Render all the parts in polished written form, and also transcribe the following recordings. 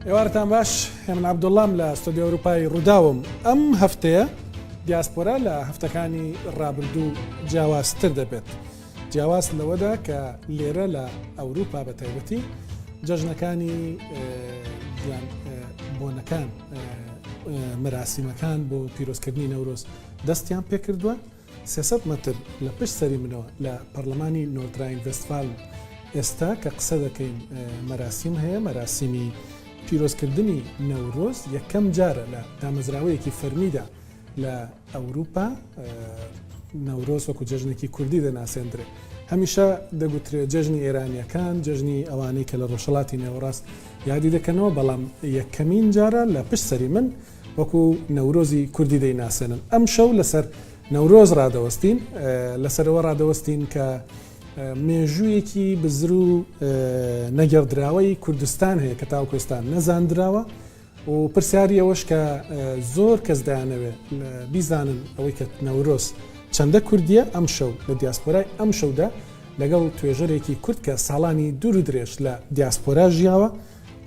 ئێوارتان باش من عەبدوڵڵام لە ستۆدیۆ ئەوروپای ڕووداوم ئەم هەفتەیە دیاسپۆرا لە هەفتەکانی ڕابردوو جیاوازتر دەبێت. جیاواز لەوەدا کە لێرە لە ئەوروپا بە تایبەتی جەژنەکانی بۆنەکان مەراسیمەکان بۆ پیرۆزکردنی نەورۆز دەستیان پێکردووە. 300 متر لە پشت سەری منەوە لە پەرلەمانی نۆردراین ڤێستفال ئێستا کە قسە دەکەین مەراسیم هەیە، مەراسیمی پیرۆزکردنی نەورۆز یەکەم جارە لە دامەزراوەیەکی فەرمیدا لە ئەوروپا نەورۆز وەکو جەژنێکی کوردی دەناسێندرێ. هەمیشە دەگوترێت جەژنی ئێرانیەکان، جەژنی ئەوانەی کە لە ڕۆژهەڵاتی نێوەڕاست یادی دەکەنەوە، بەڵام یەکەمین جارە لە پشت سەری من وەکو نەورۆزی کوردی دەیناسێنن. ئەم شەو لەسەر نەورۆز ڕادەوەستین، لەسەرەوە ڕادەوەستین کە مێژوویەکی بزر و نەگەڕدراوەی کوردستان هەیە کە تاوەکو ئێستا نەزاندراوە و پرسیاری ئەوەش کە زۆر کەس دایانەوێت بیزانن ئەوەی کە نەورۆز چەندە کوردیە. ئەم شەو لە دیاسپۆرای ئەم شەودا لەگەڵ توێژەرێکی کورد کە ساڵانی دوور و درێژ لە دیاسپۆرا ژیاوە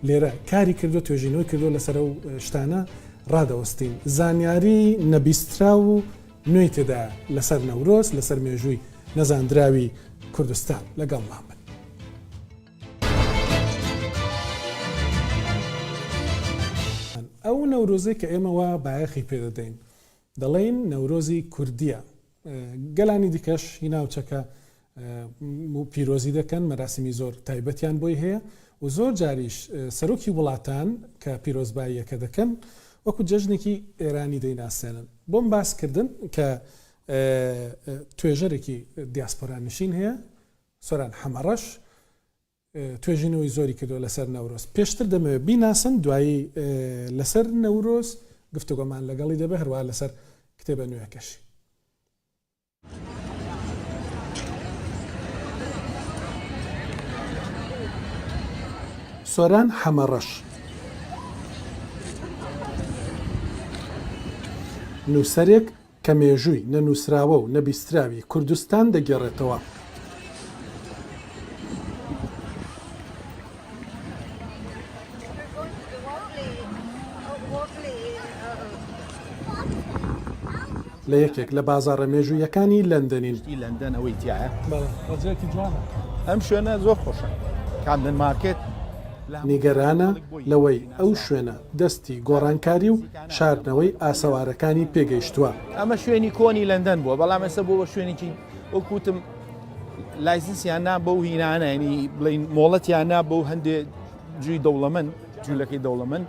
لێرە کاری کردو، توێژینەوەی کردو لەسەر ئەو شتانە ڕادەوەستین. زانیاری نەبیسترا و نوێی تێدا لەسەر نەورۆز، لەسەر مێژووی نەزاندراوی کوردستان لەگەڵمان بن. ئەو نەورۆزەی کە ئێمەوە بایەخی پێدەدەین دەڵێن نەورۆزی کوردیە. گەلانی دیکەش هی ناوچەکە پیرۆزی دەکەن، مەراسیمی زۆر تایبەتیان بۆی هەیە و زۆر جاریش سەرۆکی وڵاتان کە پیرۆزباییەکە دەکەن وەکو جەژنێکی ئێرانی دەیناسێنن. بۆم باسکردن کە توێژەرێکی دیاسپۆرانشین هەیە، سۆران حەمەڕەش توێژینەوەی زۆری کردو لەسەر نەورۆز. پێشتر دەمەوێت بیناسن، دوایی لەسەر نەورۆز گفتوگۆمان لەگەڵی دەبێ، هەروە لەسەر کتێبە نوێیەکەشی. سۆران حەمەڕەش نووسەرێک کە مێژووی نەنووسراوە و نەبیستراوی کوردستان دەگێڕێتەوە. لە یەکێک لە بازاڕە مێژوویەکانی لەندەنین. لەندەن ئەوەی تایە ئەم شوێنە زۆر خۆشە. کامدن مارکێت نیگەرانە لەوەی ئەو شوێنە دەستی گۆڕانکاری و شاردنەوەی ئاسەوارەکانی پێگەیشتووە. ئەمە شوێنی کۆنی لەندەن بووە، بەڵام ئێستا بۆ بە شوێنێکی وەکوتم لایسنسیان بە و هینانە، ینی بڵین مۆڵەتیان بە و هەندێک جوی دەوڵەمەند، جوولەکەی دەوڵەمەند.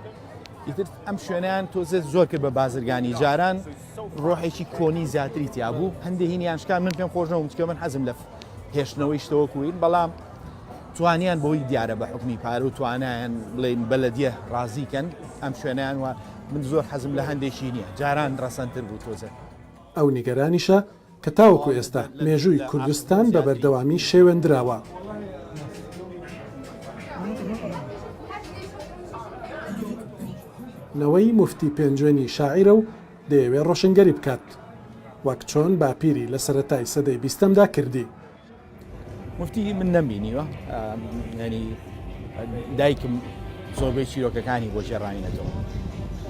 ئیتر ئەم شوێنیان تۆزێ زۆر کرد بە بازرگانی، جاران ڕۆحێکی کۆنی زیاتری تیا بوو. هەندێک هینیان شکان من پێم خۆشنەوە چکە من حەزم لە هێشتنەوەی شتەوە کوین، بەڵام توانیان بۆی دیارە بە حکمی پارە و توانیان بڵێن بەلەدیە ڕازیکەن ئەم شوێنیان وە من زۆر حەزم لە هەندێکی نییە، جاران ڕەسەنتر بوو تۆزە. ئەو نیگەرانیشە کە تاوەکو ئێستا مێژووی کوردستان بە بەردەوامی شێوەندراوە. نەوەی موفتی پێنجوێنی شاعیرە و دەیەوێت ڕۆشنگەری بکات، وەک چۆن باپیری لە سەرەتای سەدەی 20دا کردی. مفتی من نەمبینیوە، ینی دایکم زۆربەی چیرۆکەکانی بۆ ژێڕاینەتەوە،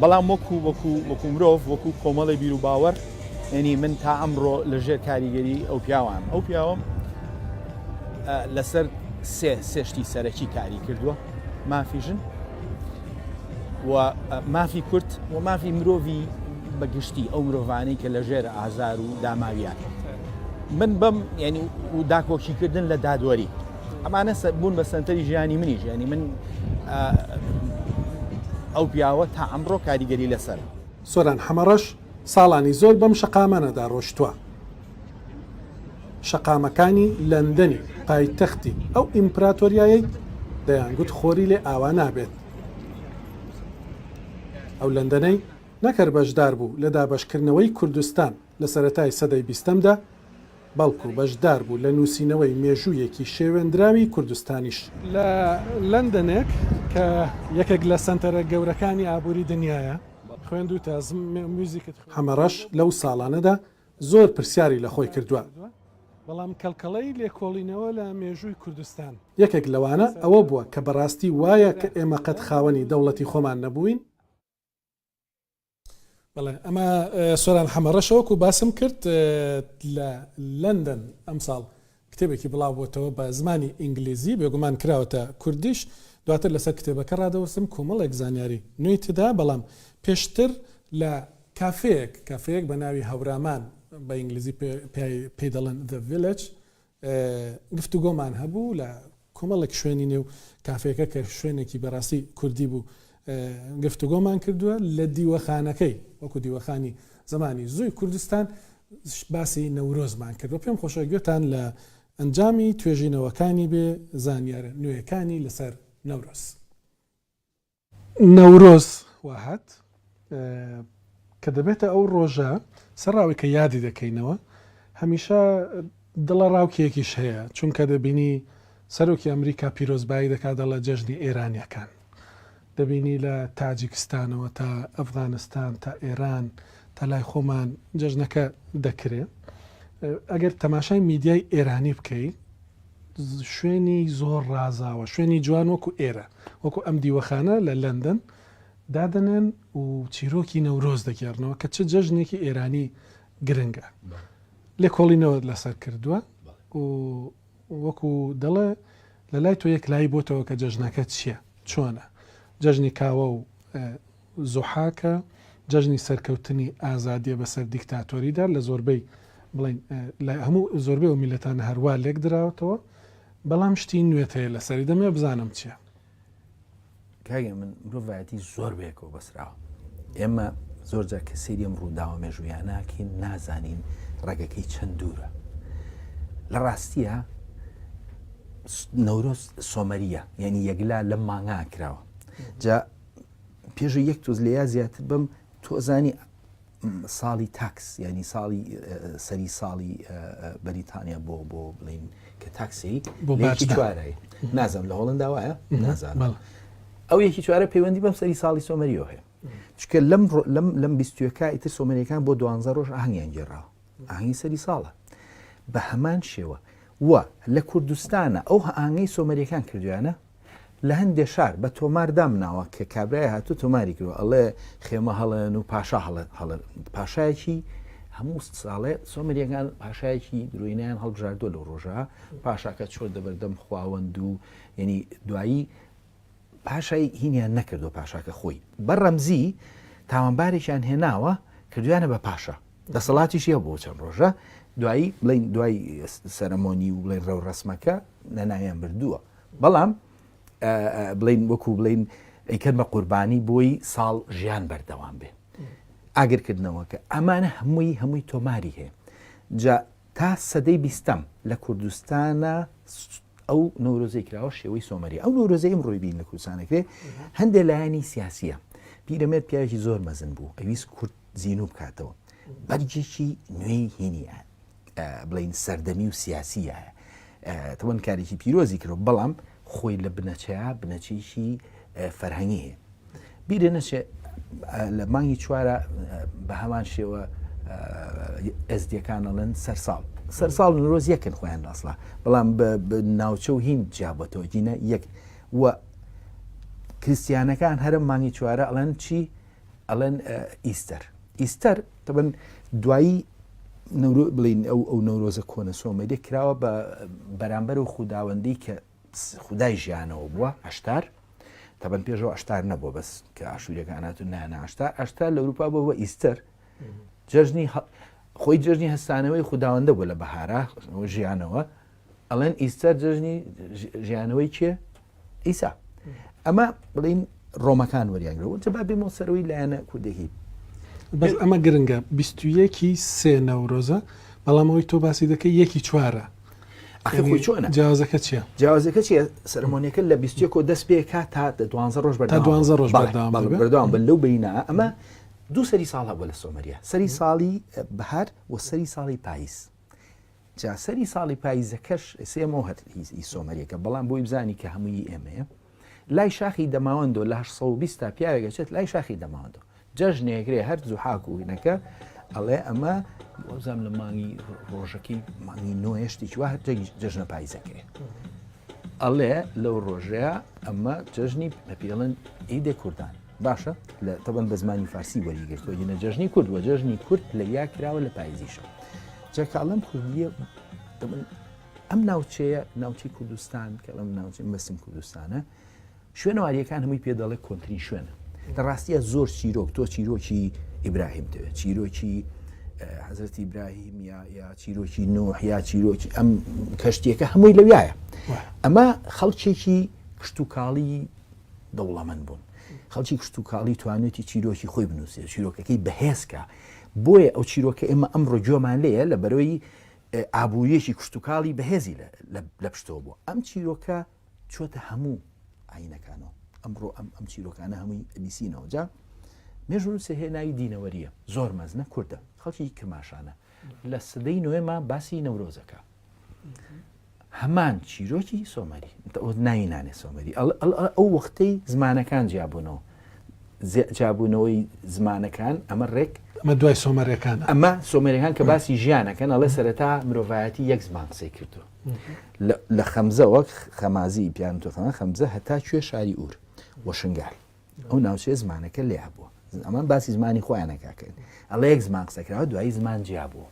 بەڵام وەکو مرۆڤ، وەکو کۆمەڵی بیر و باوەڕ، ینی من تا ئەمڕۆ لەژێر کاریگەری ئەو پیاوان ئەو پیاوەم لەسەر سێشتی سەرەکی کاری کردووە: مافی ژن و مافی کورد و مافی مرۆڤی بەگشتی، ئەو مرۆڤانەی کە لەژێر ئازار و داماویان. من بەم ینی و داکۆکیکردن لە دادوەری ئەمانە بوون بە سەنتەری ژیانی منیش، ینی من ئەو پیاوە تا ئەمڕۆ کاریگەری لەسەر. سۆران حەمەڕەش ساڵانی زۆر بەم شەقامانەدا ڕۆشتووە. شەقامەکانی لەندەنی پایتەختی ئەو ئیمپراتۆریایەی دەیانگوت خۆری لێ ئاوا نابێت. ئەو لەندەنەی نەکەر بەشدار بوو لە دابەشکردنەوەی کوردستان لە سەرەتای سەدەی 20دا، بەڵکو بەشدار بوو لە نووسینەوەی مێژوویەکی شێوێنراوی کوردستانیش. لە لەندەنێک کە یەکێک لە سەنتەرە گەورەکانی ئابووری دنیاە، خوێندوتە موزیکت. حەمەڕەش لەو ساڵانەدا زۆر پرسیاری لە خۆی کردووە بەڵام کەلکەڵەی لێکۆڵینەوە لە مێژووی کوردستان یەکێک لەوانە ئەوە بووە کە بەڕاستی وایە کە ئێمە قەت خاوەنی دەوڵەتی خۆمان نەبووین. بەڵێ ئەمە سۆران حەمەڕەشەوەکو باسم کرد لە لەندەن ئەمساڵ کتێبێکی بڵاو بۆتەوە بە زمانی ئینگلیزی بێگومان کراوەتە کوردیش دواتر لەسەر کتێبەکە ڕادەوەستم کۆمەڵێک زانیاری نوێی تدا بەڵام پێشتر لە کافەیەک بە ناوی هەورامان بە ئینگلیزی پێی دەڵێن The Village گفتوگۆمان هەبوو لە کۆمەڵێک شوێنی نێو کافەیەکە کە شوێنێکی بەڕاستی کوردی بوو گفتوگۆمان کردووە لە دیوەخانەکەی وەکو دیوەخانی زمانی زووی کوردستان باسی نەورۆزمان کردو پێم خۆشە گوێتان لە ئەنجامی توێژینەوەکانی بێ زانیارە نوێیەکانی لەسەر نەورۆز. نەورۆز واهات کە دەبێتە ئەو ڕۆژە سەرڕاوی کە یادی دەکەینەوە هەمیشە دڵە ڕاوکێکیش هەیە چونکە دەبینی سەرۆکی ئەمریکا پیرۆزبایی دەکات دەڵە جەژنی ئێرانیەکان دەبینی لە تاجیکستانەوە تا ئەفغانستان تا ئێران تا لای خۆمان جەژنەکە دەکرێت. ئەگەر تەماشای میدیای ئێرانی بکەیت شوێنی زۆر ڕازاوە شوێنی جوان وەکو ئێرە وەکو ئەم دیوەخانە لە لەندەن دادنێن و چیرۆکی نەورۆز دەگەڕنەوە کە چ جەژنێکی ئێرانی گرنگە لێکۆڵینەوە لەسەر کردووە و وەکو دەڵێ لە لای تۆ یەک لای بۆتەوە کە جەژنەکە چییە چۆنە جەژنی کاوە و زوحاکە جەژنی سەرکەوتنی ئازادیە بەسەر دیکتاتۆریدا لە زۆربەی بڵین هەموو زۆربەی و میلەتانە هەروە لێک دراوەتەوە بەڵام شتی نوێت هەیە لەسەری دەمێ بزانم چییە. کاگە من مرۆڤایەتی زۆر بێکەوە بەسراوە ئێمە زۆرجار کە سەیریم ڕووداوە مێژوویان ناکەین نازانین ڕێگەکەی چەند دوورە لە ڕاستیە نەورۆز سۆمەریە یعنی یەکلا لەم مانگا کراوە جا پێش یەک تۆز لەیا زیاتر بم تۆزانی ساڵی تاکس ینی ساڵی سەری ساڵی بەریتانیا بۆ بڵین کە تاکسی یەکی چوارەیە نازانم لە هۆڵندا وایە نازانم ئەو یەکی چوارە پەیوەندی بەم سەری ساڵی سۆمەریەوە هەیە چکە لەم 20 ئیتر سۆمەریەکان بۆ 12 ڕۆژ ئاهەنگیان گێڕاوە ئاهەنگی سەری ساڵە بە هەمان شێوە وە لە کوردستانە ئەو ئاهەنگەی سۆمەریەکان کردویانە لە هەندێک شار بە تۆمار دامناوە کە کابرای هاتوو تۆماری کردوە ئەڵێ خێمە هەڵێن و پاشا هەڵێن پاشایەکی هەموو ساڵێ سۆمەریەکان پاشایەکی درۆینیان هەڵبژاردووە لەو ڕۆژە پاشاکە چۆر دەبەردەم خواوەند و یعنی دوایی پاشای هینیان نەکردو پاشاکە خۆی بە ڕەمزی تاوانبارێکیان هێناوە کردویانە بە پاشا دەسەڵاتیشیە بۆ چەند ڕۆژە دوایی بڵین دوای سەرمۆنی و بڵین ڕێو ڕسمەکە نەناویان بردووە بەڵام بڵین وەکو بڵین ئەیکرد بە قوربانی بۆی ساڵ ژیان بەردەوام بێ ئاگرکردنەوەکە ئەمانە هەمووی تۆماری هەیە جا تا سەدەی 20م لە کوردستانە ئەو نەورۆزەی کراوە شێوەی سۆمەری ئەو نەورۆزەی ئەمڕۆی بین لە کوردستانەکرێ هەندێک لایانی سیاسیە پیرەمێرد پیاوێکی زۆر مەزن بوو ئەویست کورد زیینوو بکاتەوە بەرجێکی نوێی هینیە بڵین سەردەمی و سیاسیە تەوەن کارێکی پیرۆزی کردەوە بەڵام خۆی لە بنەچەیە بنەچێکی فەرهەنگی هەیە بیرە نەچێ لە مانگی چوارە بە هەمان شێوە ئەزدیەکان ئەڵێن سەرساڵ نۆرۆز یەکن خۆیان ئەسڵا بەڵام بە ناوچە و هین جیابەتەوە جینە یەک وە کریستیانەکان هەرە مانگی چوارە ئەڵێن چی ئەڵێن ئیستەر تەبەن دوایی بڵین ئەو نەورۆزە کۆنە سۆمەریە کراوە بە بەرامبەر و خوداوەندی کە خودای ژیانەوە بووە ئەشتار تەبەن پێشەوە ئەشتار نەبووە بەس کە ئاشوورەکانات و نانە ئەشتار لە ئەوروپا بۆ ئیستەر جەژنی خۆی جژنی هەستانەوەی خودداوەندە بوو لە بەهارە ژیانەوە ئەڵێن ئیستەر جژنی ژیانەوەی چیە؟ ئیسا ئەمە بڵین ڕۆمەکان وەریانگرەوە جەبا بێمەوە سەرەوەی لایەنە کوردێکی بەس ئەمە گرنگە 21 سێ نەورۆزە بەڵام ئەوەی تۆ باسی دەکەی یەکی چوارە خۆی چۆنە جیاوازەکە چییە؟ جیاوازەکە چیە سەرمۆنیەکە لە 21 دەست پێکات تا 12 ڕۆژ بەردەوام بن لەو بینە ئەمە دوو سەری ساڵ هەبووە لە سۆمەریە سەری ساڵی بەهار و سەری ساڵی پاییز جا سەری ساڵی پاییزەکەش سێمەوە هەی سۆمەریەکە بەڵام بۆی بزانی کە هەمووی ئێمەیە لای شاخی دەماوەندۆ لە 820 تا پیاوێکەچێت لای شاخی دەماوەندۆ جەژنێکرێ هەر زوحاک و هینەکە ئەڵێ ئەمە وەزام لە مانگی ڕۆژەکەی مانگی نوێشتی وا جژنە پاییزەکەی ئەڵێ لەو ڕۆژەیە ئەمە جژنی پێڵەن ئیدێ کوردان باشە لە تەبەن بە زمانی فارسی وەریگرتووە دینە جژنی کورد وە جژنی کورد لە یا کراوە لە پاییزیشە جاکڵم کوردیە ئەم ناوچەیە ناوچی کوردستان کە لەم ناوچی مەسم کوردستانە شوێنەواریەکان هەمووی پێ دەڵێ کۆنتترین شوێنە لە ڕاستیە زۆر چیرۆک تۆ چیرۆکی ئیبراهیم دەوێت چیرۆکی حەزرەتی ئیبراهیم یا چیرۆکی نوح یا چیرۆکی ئەم کەشتیەکە هەمووی لەویایە ئەمە خەڵکێکی کشتتوکاڵی دەوڵەمەند بوون خەڵکی کشتتوکاڵی توانێتی چیرۆکی خۆی بنووسێت چیرۆکەکەی بەهێزکە بۆیە ئەو چیرۆکە ئێمە ئەمڕۆ جۆمان لێیە لە بەرەوەی ئابوووریەکی کشتتوکاڵی بەهێزی لە پشتەوە بوو ئەم چیرۆکە چۆتە هەموو ئاینەکانەوە ئەمڕۆ ئەم چیرۆکانە هەمووی بیسینەوە جا مێژوروسە هێناوی دینەوەریە زۆر مەزنە کووردە خەڵکی کرماشانە لە سدەی نوێما باسی نەورۆزەکە هەمان چیرۆکی سۆمەری ناوینانێ سۆمەری ئەو وەختەی زمانەکان جیابوونەوەی زمانەکان ئەمە ڕێک ئەمە دوای سۆمەریەکان ئەمە سۆمەریەکان کە باسی ژیانەکەن ئەڵێ سەرەتا مرۆڤایەتی یەک زمان قسەی کردو لە خەمزە وەک خەمازی پیانتۆخەمە خەمزە هەتا کوێ شاری ئور وەشنگال ئەو ناوچێ زمانەکە لێ هەبووە ئەمان باسی زمانی خۆیانەکەکەن ئەڵێ یەک زمان قسەکراوە دوایی زمان جیابووە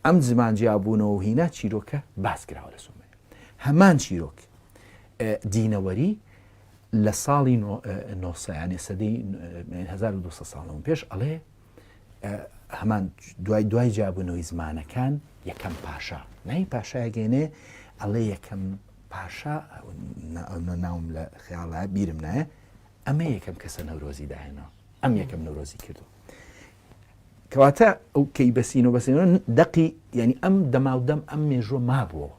ئەم زمان جیابوونەوە هینە چیرۆکە باسکراوە لە سۆمەری هەمان چیرۆک دینەوەری لە ساڵی نۆسەیانێ سەدەی 1200 ساڵەوە پێش ئەڵێ هەمان دوای جیابوونەوەی زمانەکان یەکەم پاشا نای پاشایگەێنێ ئەڵێ یەکەم پاشا ناوم لە خیاڵە بیرم نایە ئەمە یەکەم کەسە نەورۆزی داهێنەوە ئەم یەکەم نەورۆزی کردو کەواتە ئەو کەی بەسینەوە دەقی ینی ئەم دەماودەم ئەم مێژوە مابووە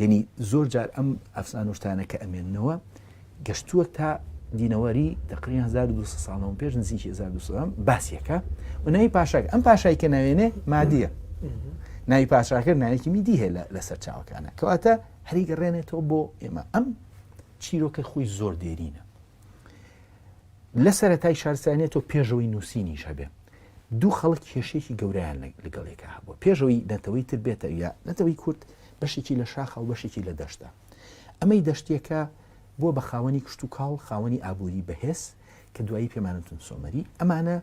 یعنی زۆر جار ئەم ئەفسانوشتانە کە ئەمێننەوە گەشتووە تا دینەوەری تقریبا 1200 ساڵەوە پێش نزیکی 1200 باسیەکە و ناوی پاشاکە ئەم پاشای کە ناوێنێ مادیە ناوی پاشاکە ناوێکی میدی هەیە لەسەر چاوەکانە کەواتە هەری گەڕێنێتەوە بۆ ئێمە ئەم چیرۆکە خۆی زۆر دێرینە لە سەرەتای شارستانیە تۆ پێشەوەی نووسینیش هەبێ دوو خەڵک کێشێکی گەورەیان لەگەڵێکە هەبووە پێشەوەی نەتەوەی تر بێتە یا نەتەوەی کورد بەشێکی لە شاخە و بەشێکی لە دەشتا ئەمەی دەشتێکە بۆ بە خاوەنی کشتتوکاڵ خاوەنی ئابووری بەهێز کە دوایی پێمانتون سۆمەری ئەمانە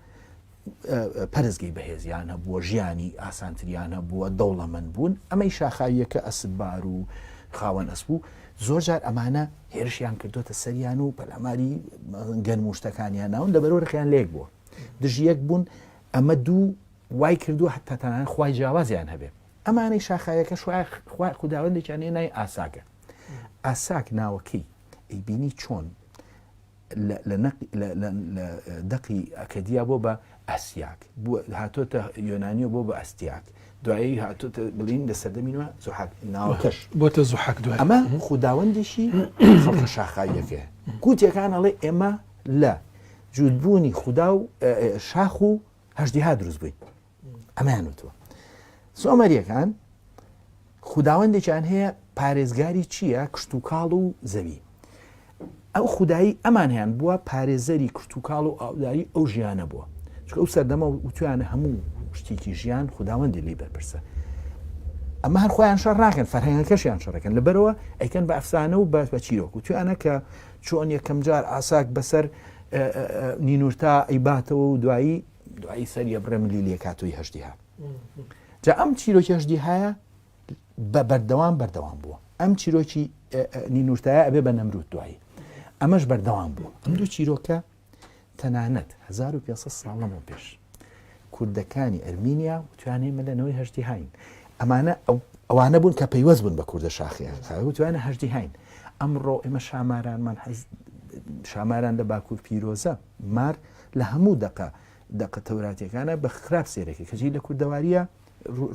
پەرزگەی بەهێزیان هەبووە ژیانی ئاسانتریان هەبووە دەوڵەمەند بوون ئەمەی شاخاویەکە ئەسبار و خاوەن ئەسبوو زۆر جار ئەمانە هێرشیان کردوتە سەریان و پەلاماری گەنم و شتەکانیان ناون لەبەرەوە ڕێکیان لێک بووە دژیەک بوون ئەمە دوو وای کردووە حتا تەنانەت خوای جیاوازیان هەبێ ئەمانەی شاخایەکە خوداوەندێکیان هێنای ئاساکە ئاساک ناوەکەی ئەیبینی چۆن لە دەقی ئەکەدیا بۆ بە ئەسیاک هاتۆتە یۆنانیۆ بۆ بە ئەستیاک دوایی هاتۆتە بڵین لە سەردەمینەوە زوحاک ناوەکەش بۆتە زوحاک دوای ئەمە خوداوەندێکی خەڵکە شاخایەکە گوتیەکان ئەڵێ ئێمە لە جوودبوونی خودا و شاخ و هەژدیها دروست بووین ئەمەیان وتووە سۆمەریەکان خوداوەندێکیان هەیە پارێزگاری چییە کشتتوکاڵ و زەوی ئەو خودایی ئەمان هیان بووە پارێزەری کشتتوکاڵ و ئاوداری ئەو ژیانە بووە چکە ئەو سەردەمە وتویانە هەموو شتێکی ژیان خوداوەندی لی بەرپرسە ئەمە هەر خۆیان شەڕ ناکەن فەرهەنگەکەشیان شەڕەکەن لەبەرەوە ئەیکەن بە ئەفسانە و بە چیرۆک وتویانە کە چۆن یەکەم جار ئاساک بەسەر نینورتا ئەیباتەوە و دوایی سەر یەبڕێ ملی لێ کاتۆی هەژدیها جا ئەم چیرۆکی هەژدیهایە بە بەردەوام بووە ئەم چیرۆکی نینورتایە ئەبێ بە نەمرود دوایی ئەمەش بەردەوام بووە ئەم دوو چیرۆکە تەنانەت 1500 ساڵەمەوە پێش کوردەکانی ئەرمینیا توانێ مەلەنەوەی هەژدیهاین ئەمانە ئەوانە بوون کە پەیوەست بوون بە کوردە شاخیان توانە هەژدیهاین ئەمڕۆ ئێمە شامارانمان شاماران لە باکوور پیرۆزە مار لە هەموو دەقە تەوراتیەکانە بە خراپ سێرەکە کەجی لە کوردەواریە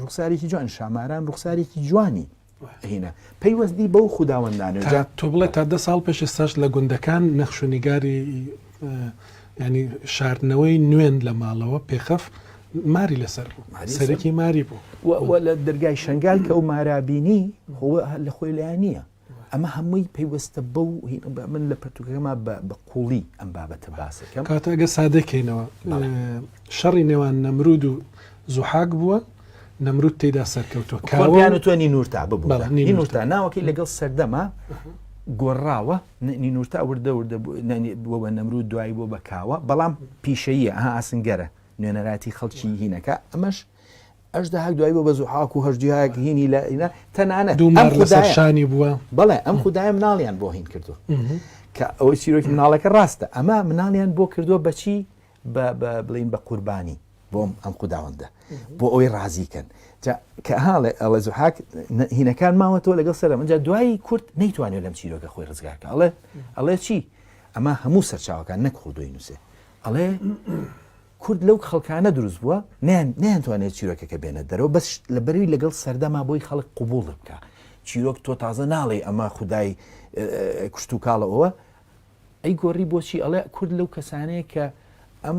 ڕوخسارێکی جوان شاماران ڕوخسارێکی جوانی هینە پەیوەستی بەو خوداوەندانە تۆ بڵێ تا 10 ساڵ پێش ئێستاش لە گوندەکان نەخشوونیگاری ینی شاردنەوەی نوێن لە ماڵەوە پێخەف ماری لەسەر بوو سەرەکی ماری بوو لە دەرگای شنگال کە ئەو مارابینی لە خۆی لایەن نییە ئەمە هەمووی پێیوەستە بەو من لە پەرتوکەکەمە بە قوڵی ئەم بابەتە باسەکەم. کاتە ئەگە سادەکەینەوە شەڕی نێوان نەمرود و زوحاک بووە، نەمرود تێدا سەرکەوتووە کاویان تۆ نینورتا ببوو نینورتا ناوەکەی لەگەڵ سەردەما گۆڕاوە نینورتا وردە بووە نەمرود دوایی بۆ بە کاوە، بەڵام پیشەیە ئاسنگەرە نوێنەراتی خەڵکی هینەکە ئەمەش ئەشدا هەک دوایی بۆ بە زوحاک و هەژدیهاک هینی لە تەنانەت شانی بووە. بەڵێ ئەم خوددایە مناڵیان بۆ هین کردو کە ئەوەی چیرۆکی مناڵەکە ڕاستە، ئەمە مناڵیان بۆ کردووە بەچی بڵین بە قوربانی بۆم ئەم خودداوەندە بۆ ئەوەی ڕازیکەن کە هاڵێ ئەڵێ زوحاک هینەکان ماوەتەوە لەگەڵ سەرم ئەجا دوایی کورد نەیتوانێت لەم چیرۆکە خۆی ڕزگارکە ئەڵێ چی ئەمە هەموو سەرچاوەکان نەکخۆدۆی نووسێ ئەڵێ کورد لەو خەڵکانە دروست بووە نەیانتوانێت چیرۆکەکە بێنە دەرەوە بەس لە بەروی لەگەڵ سەردەما بۆی خەڵک قوبوڵ بکە چیرۆک تۆ تازە ناڵێ ئەمە خودای کوشت و کاڵەوە ئەی گۆڕی بۆچی ئەڵێ کورد لەو کەسانەیە کە ئەم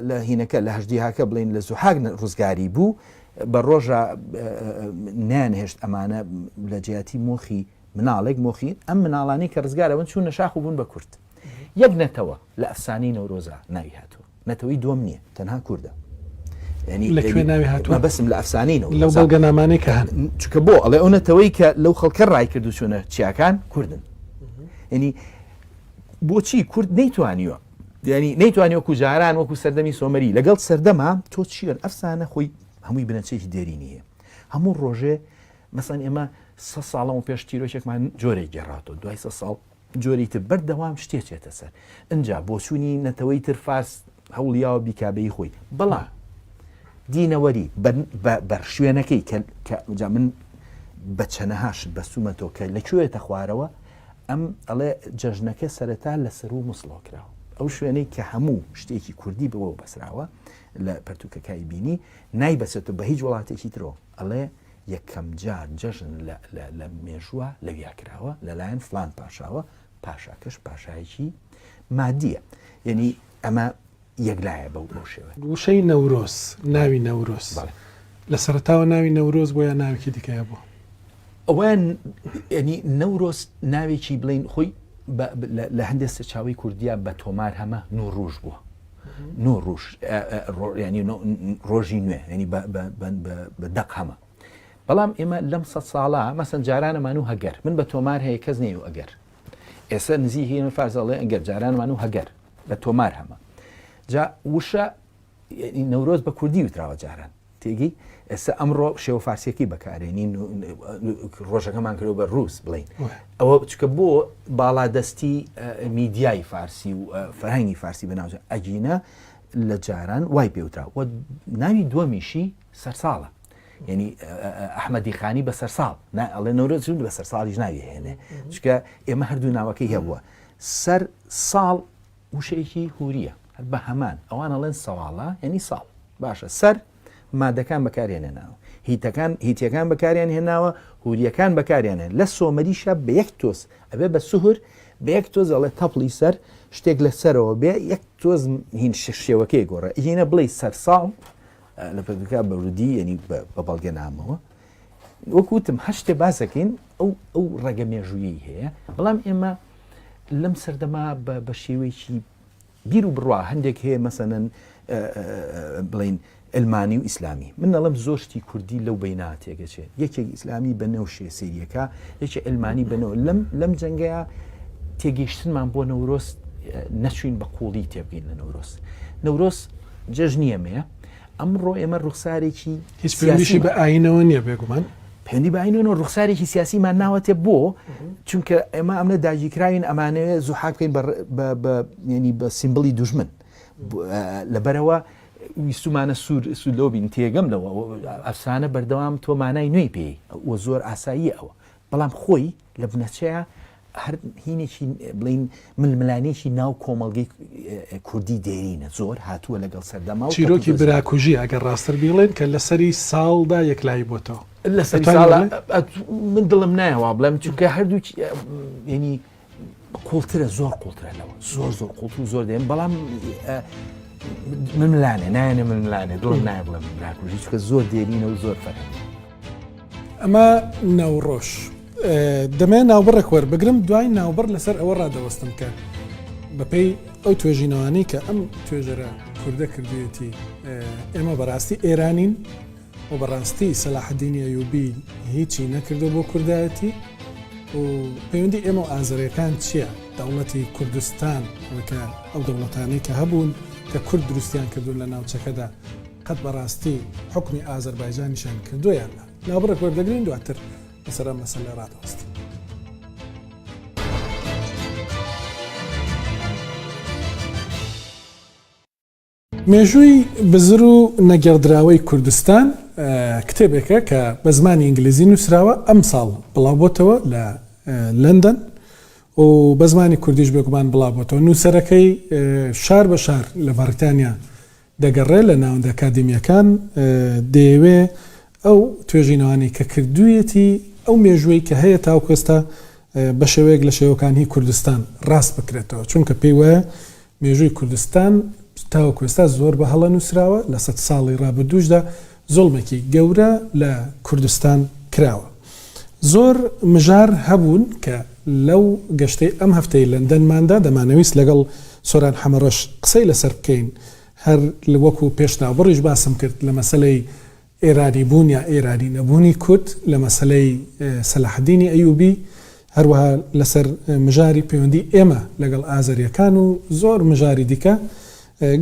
لە هینەکە لە هەژدیهاکە بڵین لە زوحاک ڕزگاری بوو بە ڕۆژە نانهێشت ئەمانە لە جیاتی مۆخی مناڵێک مۆخی ئەم مناڵانی کە ڕزگارەوەن چوون نەشاخ بوون بە کورد یەک نەتەوە لە ئەفسانەی نەورۆزە ناوی هاتووە نەتەوەی دووەم نییە تەنها کووردە لەکوێ ناوی هاتووە بەسم لە ئەفسانینەوە لەو بەڵگەنامانەی کە هەن چکە بۆ ئەڵێ ئەو نەتەوەی کە لەو خەڵکە ڕای کردو چوونە چیاکان کوردن ینی بۆچی کورد نەیتوانیوە ینی نەیتوانیوە کوجاران وەکو سەردەمی سۆمەری لەگەڵ سەردەما تۆ چیان ئەفسانە خۆی هەمووی بنەچێکی دێری نییە هەموو ڕۆژێ مەسەن ئێمە 100 ساڵەوە پێش تیرۆکێکمان جۆرێک گەڕاتەوە دوای 100 ساڵ جۆری تر بەردەوام شتێکێتە سەر ئەجا بۆ چوونی نەتەوەی تر فارس هەوڵیاوە بیکابەی خۆی بەڵام دینەوەری بەر شوێنەکەی کە من بە چەنەهاشت بەسوومەتەوە کە لەکوێتە خوارەوە ئەم ئەڵێ جەژنەکە سەرەتا لە سەر و مسڵۆکراوە ئەو شوێنەی کە هەموو شتێکی کوردی بەوە بەسراوە لە پەرتوکەکای بینی نایبەسێتە بە هیچ وڵاتێکی ترەوە ئەڵێ یەکەم جار جەژن لە مێژووە لەویاکراوە لەلایەن فلان پاشاوە پاشاکەش پاشایەکی مادیە یعنی ئەمە یەکلایە بەو شێوە وشەی نەورۆز ناوی نەورۆز لە سەرتاوە ناوی نەورۆز بۆ یا ناوێکی دیکەیە بوو ئەویان ینی نەورۆز ناوێکی بڵین خۆی لە هەندێک سەرچاوی کوردیا بە تۆمار هەمە نوڕۆژ بووە نوڕۆژ ینی ڕۆژی نوێ ینی بە دەق هەمە بەڵام ئێمە لەم 100 ساڵە مەسەن جارانەمان و هەگەر من بە تۆمار هەیە کەس نێ و ئەگەر ئێستا نزیکی فارزەڵێ ئەگەر جارانمان و هەگەر بە تۆمار هەمە جا وشە نەورۆز بە کوردی وتراوە جاران تێگی ئێستا ئەمڕۆ شێوە فارسیەکەی بەکارێنین ڕۆژەکەمان کردو بە ڕووس بڵین ئەوە چکە بۆ باڵادەستی میدیای فارسی و فەرهەنگی فارسی بەناوجە ئەگینە لە جاران وای پێوترا و ناوی دووەمیشی سەرساڵە ینی ئەحمەدی خانی بە سەرساڵ ئەڵێ نەورۆز بە سەرساڵیش ناوی هێنێ چکە ئێمە هەردوو ناوەکەی هەبووە سەر ساڵ وشەیەکی هوریە بە هەمان ئەوان ئەڵێن سەواڵە ینی ساڵ باشە سەر مادەکان بەکارێنێناوە هیتیەکان بەکاریان هێناوە هوریەکان بەکاریانێن لە سۆمەریشە بە یەک تۆز ئەبێ بە سوهر بە یەک تۆز ئەڵێ تەپڵی سەر شتێک لە سەرەوە بێ یەک تۆز هین شێوەکەی گۆڕە هینە بڵێ سەر ساڵ لە پەرتوکە بەورودی ینی بە بەڵگە نامەوە وەکوتم هەشتێ باسەکەین ئەو ڕێگە مێژوویی هەیە بەڵام ئێمە لەم سەردەما بە شێوەیەکی بیر و بڕوا هەندێک هەیە مەسەنەن بڵین ئەلمانی و ئیسلامی من نەڵم زۆشتی کوردی لەو بەینا تێگەچێت یەکێک ئیسلامی بەنەو شێ سریەکە یەکێ ئەلمانی بەنەوە لەم جەنگەیە تێگەیشتنمان بۆ نەورۆز نەچوین بە قوڵی تێبگەین لە نەورۆز جەژنیەمەیە ئەمڕۆ ئێمە ڕوخسارێکی هیچ پێویستی بە ئاینەوە نییە بێگومان پەیوەندی بە ئاینەوە ڕوخسارێکی سیاسیمان ناوەتێ بۆ چونکە ئێمە ئەمە داگیرکراوین ئەمانەوێ زوحاک بکەین ینی بە سیمبڵی دوژمن لەبەرەوە ویستمانە سولۆبین تێگەم لەوە ئەفسانە بەردەوام تۆ مانای نوێی پێی وە زۆر ئاسایی ئەوە بەڵام خۆی لە بنەچەیە هەر هینێکی بڵین ململانێکی ناو کۆمەڵگەی کوردی دێرینە زۆر هاتووە لەگەڵ سەردەما و چیرۆکی براکوژی ئەگەر ڕاستتر بیڵێن کە لەسەری ساڵدا یەکلایی بۆتەوە لە سەری ساڵ من دڵم نایەوە بڵێم چونکە هەردوو ینی قوڵترە زۆر قوڵترە لەوە زۆر قوڵتر و زۆر دێن بەڵام ململانێ نایەنە ململانێ دڵم نایە بڵێم براکوژی چکە زۆر دێرینە و زۆر فەرهەنگی ئەمە نەوڕۆژ دەمێ ناوبڕێک وەربگرم دوای ناوبڕ لەسەر ئەوە ڕادەوەستم کە بەپێی ئەو توێژینەوەی کە ئەم توێژەرە کوردە کردوێتی ئێمە بەڕاستی ئێرانین و بەڕاستی سەلاحەدینی ئەیوبی هیچی نەکردو بۆ کوردایەتی و پەیوەندی ئێمە و ئازەرەکان چییە؟ دەوڵەتی کوردستان وەکە ئەو دەوڵەتانەی کە هەبوون کە کورد دروستیان کردوون لە ناوچەکەدا قەت بەڕاستی حکمی ئازەربایجانیشان کردویان ناوبڕێک وەردەگرین دواتر لەسەر ئەم مەسەلە ڕادەوەستین. مێژووی بزر و نەگەڕدراوەی کوردستان کتێبێکە کە بە زمانی ئینگلیزی نووسراوە ئەم ساڵ بڵاوبۆتەوە لە لەندەن و بە زمانی کوردیش بێگومان بڵاوبۆتەوە. نووسەرەکەی شار بە شار لە بەریتانیا دەگەڕێ لە ناوەندە ئەکادیمیەکان دەیەوێ ئەو توێژینەوانی کە کردوویەتی ئەو مێژووی کە هەیە تاوکۆستا بە شێوەیەک لە شێوەکانی کوردستان ڕاست بکرێتەوە چونکە پێی وایە مێژووی کوردستان تاوەکوێستا زۆر بە هەڵە نووسراوە لە 100 ساڵی ڕابردووشدا زۆڵمێکی گەورە لە کوردستان کراوە. زۆر مژار هەبوون کە لەو گەشتەی ئەم هەفتەی لەندەنماندا دەمانەویست لەگەڵ سۆران حەمەڕەش قسەی لەسەر بکەین هەر وەکو پێشناوبڕیش باسم کرد لە مەسەلەی ئێرانی بوون یا ئێرانی نەبوونی کورد لە مەسەلەی سەلاحەدینی ئەیوبی هەروەها لەسەر مژاری پەیوەندی ئێمە لەگەڵ ئازەریەکان و زۆر مژاری دیکە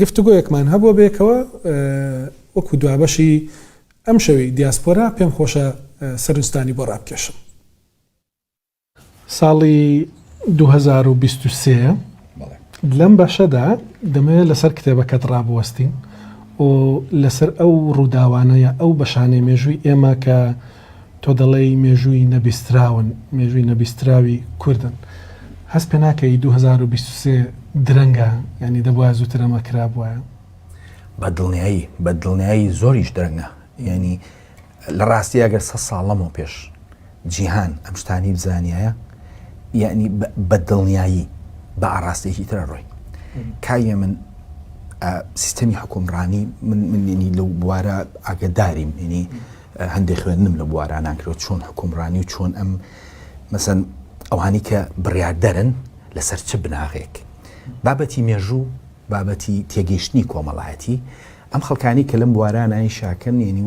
گفتوگۆیەکمان هەبووە بێکەوە وەکو دوابەشی ئەم شەوی دیاسپۆرا پێم خۆشە سەرنجستانی بۆ ڕابکێشم. ساڵی 2023 لەم بەشەدا دەمەوێت لەسەر کتێبەکەت ڕابوەستین و لەسەر ئەو ڕووداوانەیە ئەو بەشانەی مێژووی ئێمە کە تۆ دەڵێی مێژووی نەبیستراون مێژووی نەبیستراوی کوردن هەست پێ ناکەی 2023 درەنگە ینی دەبووە زووتر ئەمە کرابووە بە دڵنیایی زۆریش درەنگە ینی لە ڕاستی ئەگەر 100 ساڵ لەمەوە پێش جیهان ئەم شتانی بزانایە یعنی بە دڵنیایی بە ئاڕاستێکی ترە ڕۆی کایە من سیستەمی حکومڕانی مننی لەو بوارە ئاگداریم ینی هەندێک خوێندنم لە بوارانان کرد چۆن حکومڕانی و چۆن ئەم مەسەن ئەوانی کە بڕیاردەرن لەسەر چ بناغێک بابەتی مێژوو بابەتی تێگەیشتنی کۆمەڵایەتی ئەم خەڵکانی کە لەم بوارانایی شاکەن ینی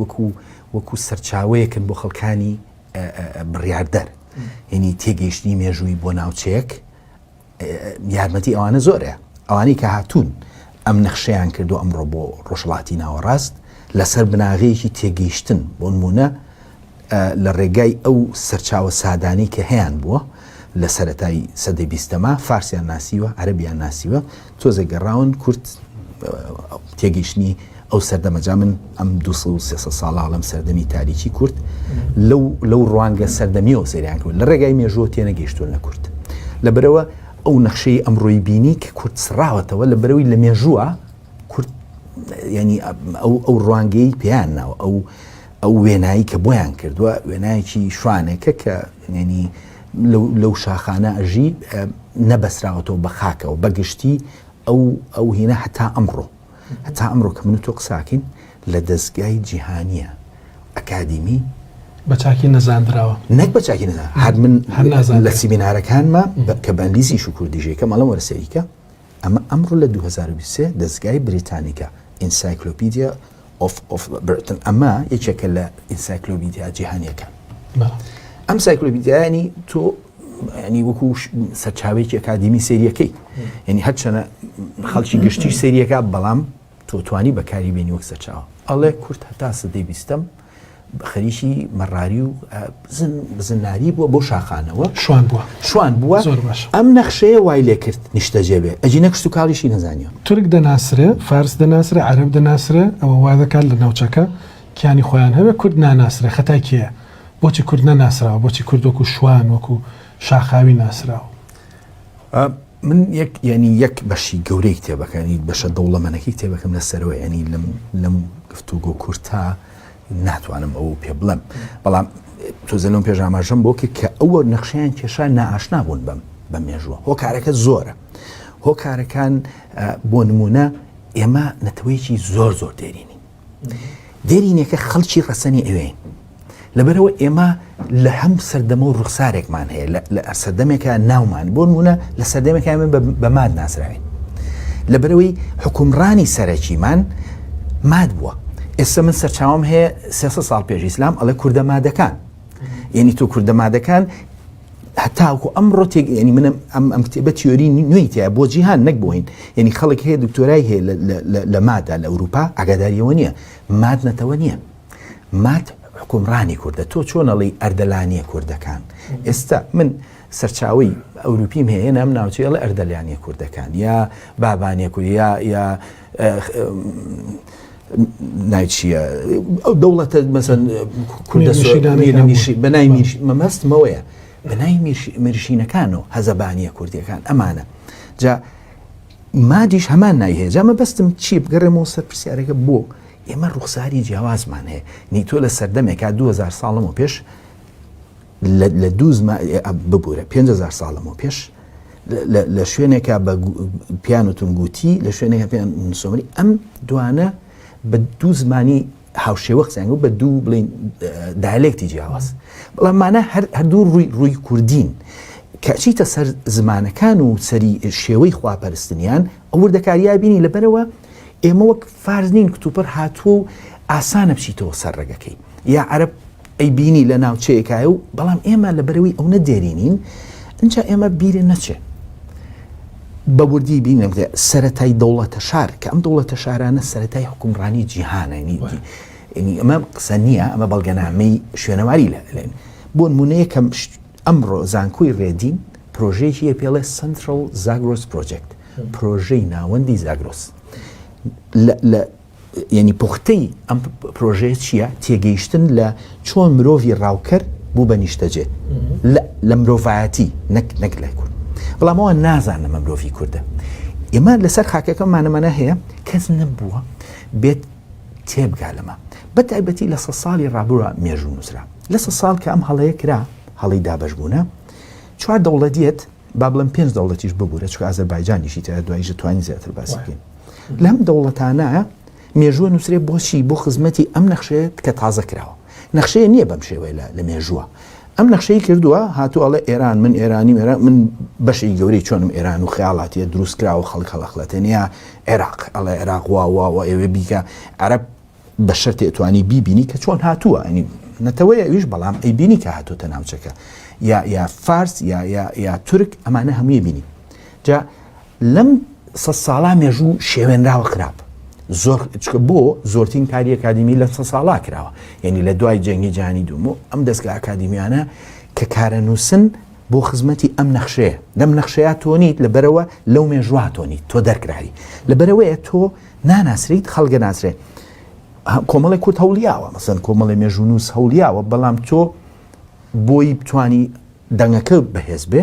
وەکو سەرچاوەیەکن بۆ خەڵکانی بڕیاردەر ینی تێگەیشتنی مێژووی بۆ ناوچەیەک یارمەتی ئەوانە زۆرە ئەوانی کە هاتوون ئەم نەخشەیان کردو ئەمڕۆ بۆ ڕۆژهەڵاتی ناوەڕاست لەسەر بناغەیەکی تێگەیشتن بۆ نمونە لە ڕێگای ئەو سەرچاوە سادانی کە هەیەیان بووە لە سەرەتای سەدەی 20ەما فارسیان ناسیوە عەرەبیان ناسیوە تۆزە گەڕاون کورد تێگەیشتنی ئەو سەردەمەجا من ئەم 200 ساڵا لەم سەردەمی تاریکی کورد لەو ڕوانگە سەردەمیەوە سەریان کرد لە ڕێگای مێژووە تێنە گەیشتوون لە کورد لەبەرەوە ئەو نەخشەی ئەمڕۆی بینی کە کورد سڕاوەتەوە لە بەرەوەی لە مێژووە کورد ینی ئەو ڕوانگەی پێیان ناوە ئەو وێنایی کە بۆیان کردووە وێنایەکی شوانێکە کە ینی لەو شاخانە ئەژی نەبەسراوەتەوە بە خاکەوە بەگشتی ئەو هینە هەتا ئەمڕۆ کە من و تۆ قساکەین لە دەستگای جیهانیە ئەکادیمی بەچاکی نەزاندراوە نەک بەچاکی نەزان هەر من لە سیمینارەکانمە کە بەنگلیزیش و کوردیژێکە مەڵەم وەرسەریکە ئەمە ئەمڕۆ لە 2023 دەستگای بریتانیکا ئینسایکلۆپیدیا of Britain ئەمە یەکێکە لە ئینسایکلۆپیدیا جیهانیەکان ئەم سایکلۆپیدیانی تۆ ینی وەکو سەرچاوێکی ئەکادیمی سێریەکەی ینی هەرچەنە خەڵکی گشتی سێریەکە بەڵام تۆ توانی بەکاری بێنی وەک سەرچاوە ئەڵێ کورد هەتا سەدەی 20ەم خەریکی مەڕاری و بزناری بووە بۆ شاخانەوە شوان بووە ئەم نەخشەیە وای لێ کرد نیشتەجێ بێ ئەجی نەکشت و کاڵیشی نەزانیوە تورک دەناسرێ فارس دەناسرێ عەرەب دەناسرێ ئەوە وا دەکات لە ناوچەکە کیانی خۆیان هەبێ کورد ناناسرێ خەتای کێیە بۆچی کورد نەناسراوە بۆچی کورد وەکو شوان وەکو شاخاوی ناسراوە من ینی یەک بەشی گەورەی کتێبەکانی بەشە دەوڵەمەنەکەی کتێبەکەم لەسەرەوە ینی لەم گفتوگۆ کورتا ناتوانم ئەو پێ بڵم بەڵام تۆزە لەم پێژاماژەم بۆکە کە ئەوە نەخشەیان کێشان نائاشنا بوون بە مێژووە هۆکارەکە زۆرە هۆکارەکان بۆ نمونە ئێمە نەتەوەیەکی زۆر دێرینی دێرینێکە خەڵکی ڕەسەنی ئەوێن لەبەرەوە ئێمە لە هەم سەردەمە و ڕوخسارێکمان هەیە لە سەردەمێکە ناومان بۆ نمونە لە سەردەمێکە من بە ماد ناسراوین لەبەرەوەی حکومڕانی سەرەکیمان ماد بووە. ئێستا من سەرچاوم هەیە 300 ساڵ پێش ئیسلام ئەڵێ کوردە مادەکان، یعنی تۆ کوردە مادەکان هەتاوکو ئەمڕۆ ینی من ئەم کتێبە تیۆری نوێی تایە بۆ جیهان نەک بۆین، یعنی خەڵک هەیە دکتۆرای هەیە لە مادا لە ئەوروپا ئاگاداریەوە نییە، ماد نەتەوە نییە، ماد حکومڕانی کوردە. تۆ چۆنەڵی ئەردەلانیە کوردەکان. ئێستا من سەرچاوی ئەوروپیم هەیە نام ناوچەیە لە ئەردەلانیە کوردەکان یا بابانیە کورد یا نایچیە ئەو دەوڵەتە مەسەن کوردستانی بەنای مەمەستمەوەیە بەنای میرشینەکانەوە هەزەبانیە کوردیەکان ئەمانە. جا مادیش هەمان نای هەیە. جا مەبەستم چی بگەڕێمەوە سەر پرسیارەکە بۆ ئێمە ڕوخساری جیاوازمان هەیە. نی تۆ لە سەردەمێکا 2000 ساڵەمەوە پێش لە ببوورە 5000 ساڵەمەوە پێش لە شوێنێکا بە پیانوتون گوتی لە شوێنێکە پێیان سۆمەری ئەم دوانە بە دوو زمانی هاوشێوە قسەیان بە دوو بڵین دایلێکتی جیاواز، بەڵام مانە هەردوو ڕووی کوردین کە چیتە سەر زمانەکان و سەری شێوەی خواپەرستنیان ئەو وردەکاریای بینی. لەبەرەوە ئێمە وەک فارز نین کتوپەر هاتووە و ئاسانە بچیتەوە سەر ڕێگەکەی یا عەرەب ئەی بینی لە ناوچەیەکایە و بەڵام ئێمە لەبەرەوەی ئەو نەدێرینین ئەنجا ئێمە بیرێ نەچێ بە وردی بینم سەرەتای دەوڵەتە شار کە ئەم دەوڵەتە شارانە سەرەتای حکومڕانی جیهانە. ینی ئەمە قسە نییە، ئەمە بەڵگەنامەی شوێنەواری لێن. بۆ نمونەیە کەم ئەمڕۆ زانکۆی ڕێدین پرۆژەیەکی پێڵێ سنترال زاگرۆس پرۆجێکت، پرۆژەی ناوەندی زاگرۆس. ینی پوختەی ئەم پرۆژەیە چییە؟ تێگەیشتن لە چۆن مرۆڤی ڕاوکەر بوو بە نیشتەجێ لە مرۆڤایەتی نەک لای کورد. بەڵام ئەوە نازانە مە مرۆڤی کووردە. ئێمە لەسەر خاکەکەمانەمانە هەیە کەس نەبووە بێت تێبگا لەمە بە تایبەتی لە 100 ساڵی ڕابووە مێژوو نووسرا. لە 100 ساڵ کە ئەم هەڵەیە کرا هەڵی دابەشبوونە 4 دەوڵەتیەت با بڵم 5 دەوڵەتیش ببوورە چکە ئازەربایجانیشی تا دواییش توانی زیاتر باسی بکەین. لەم دەوڵەتانە مێژووە نووسرێ بۆچی بۆ خزمەتی ئەم نەخشەیە کە تازە کراوە. نەخشەیە نییە بەم شێوەیە لە مێژووە. ئەم نەخشەی کردووە هاتووەڵە ئێران من ئێرانی من بەشی گەورەی چۆنم ئێران و خەیاڵاتیە دروست کراوە خەڵک هەڵەخڵەتێنیا عێراق ئەڵێ عێراق وا ئێوە بیکە عەرەب بە شەرت ئەتوانی بیبینی کە چۆن هاتووە ئەنی نەتەوەی ئەویش بەڵام ئەی بینی کە هاتووتە ناوچەکە یا فارس یا تورک ئەمانە هەمووی بینی. جا لەم 100 ساڵا مێژوو شێوێنراوە خراپ زۆر چکە بۆ زۆرترین کاری ئەکادیمی لە 100 ساڵا کراوە. یعنی لە دوای جەنگی جیهانی دووم ئەم دەستگا ئەکادیمیانە کە کارە نووسن بۆ خزمەتی ئەم نەخشەیە لەم نەخشەیە تۆنیت لەبەرەوە لەو مێژووا تۆنیت تۆ دەرکرایی لەبەرەوەیە تۆ ناناسریت خەڵگە ناسرێ. کۆمەڵی کورد هەولیاوە مەسەن کۆمەڵی مێژوونووس هەولیاوە بەڵام تۆ بۆی بتانی دەنگەکە بەهێز بێ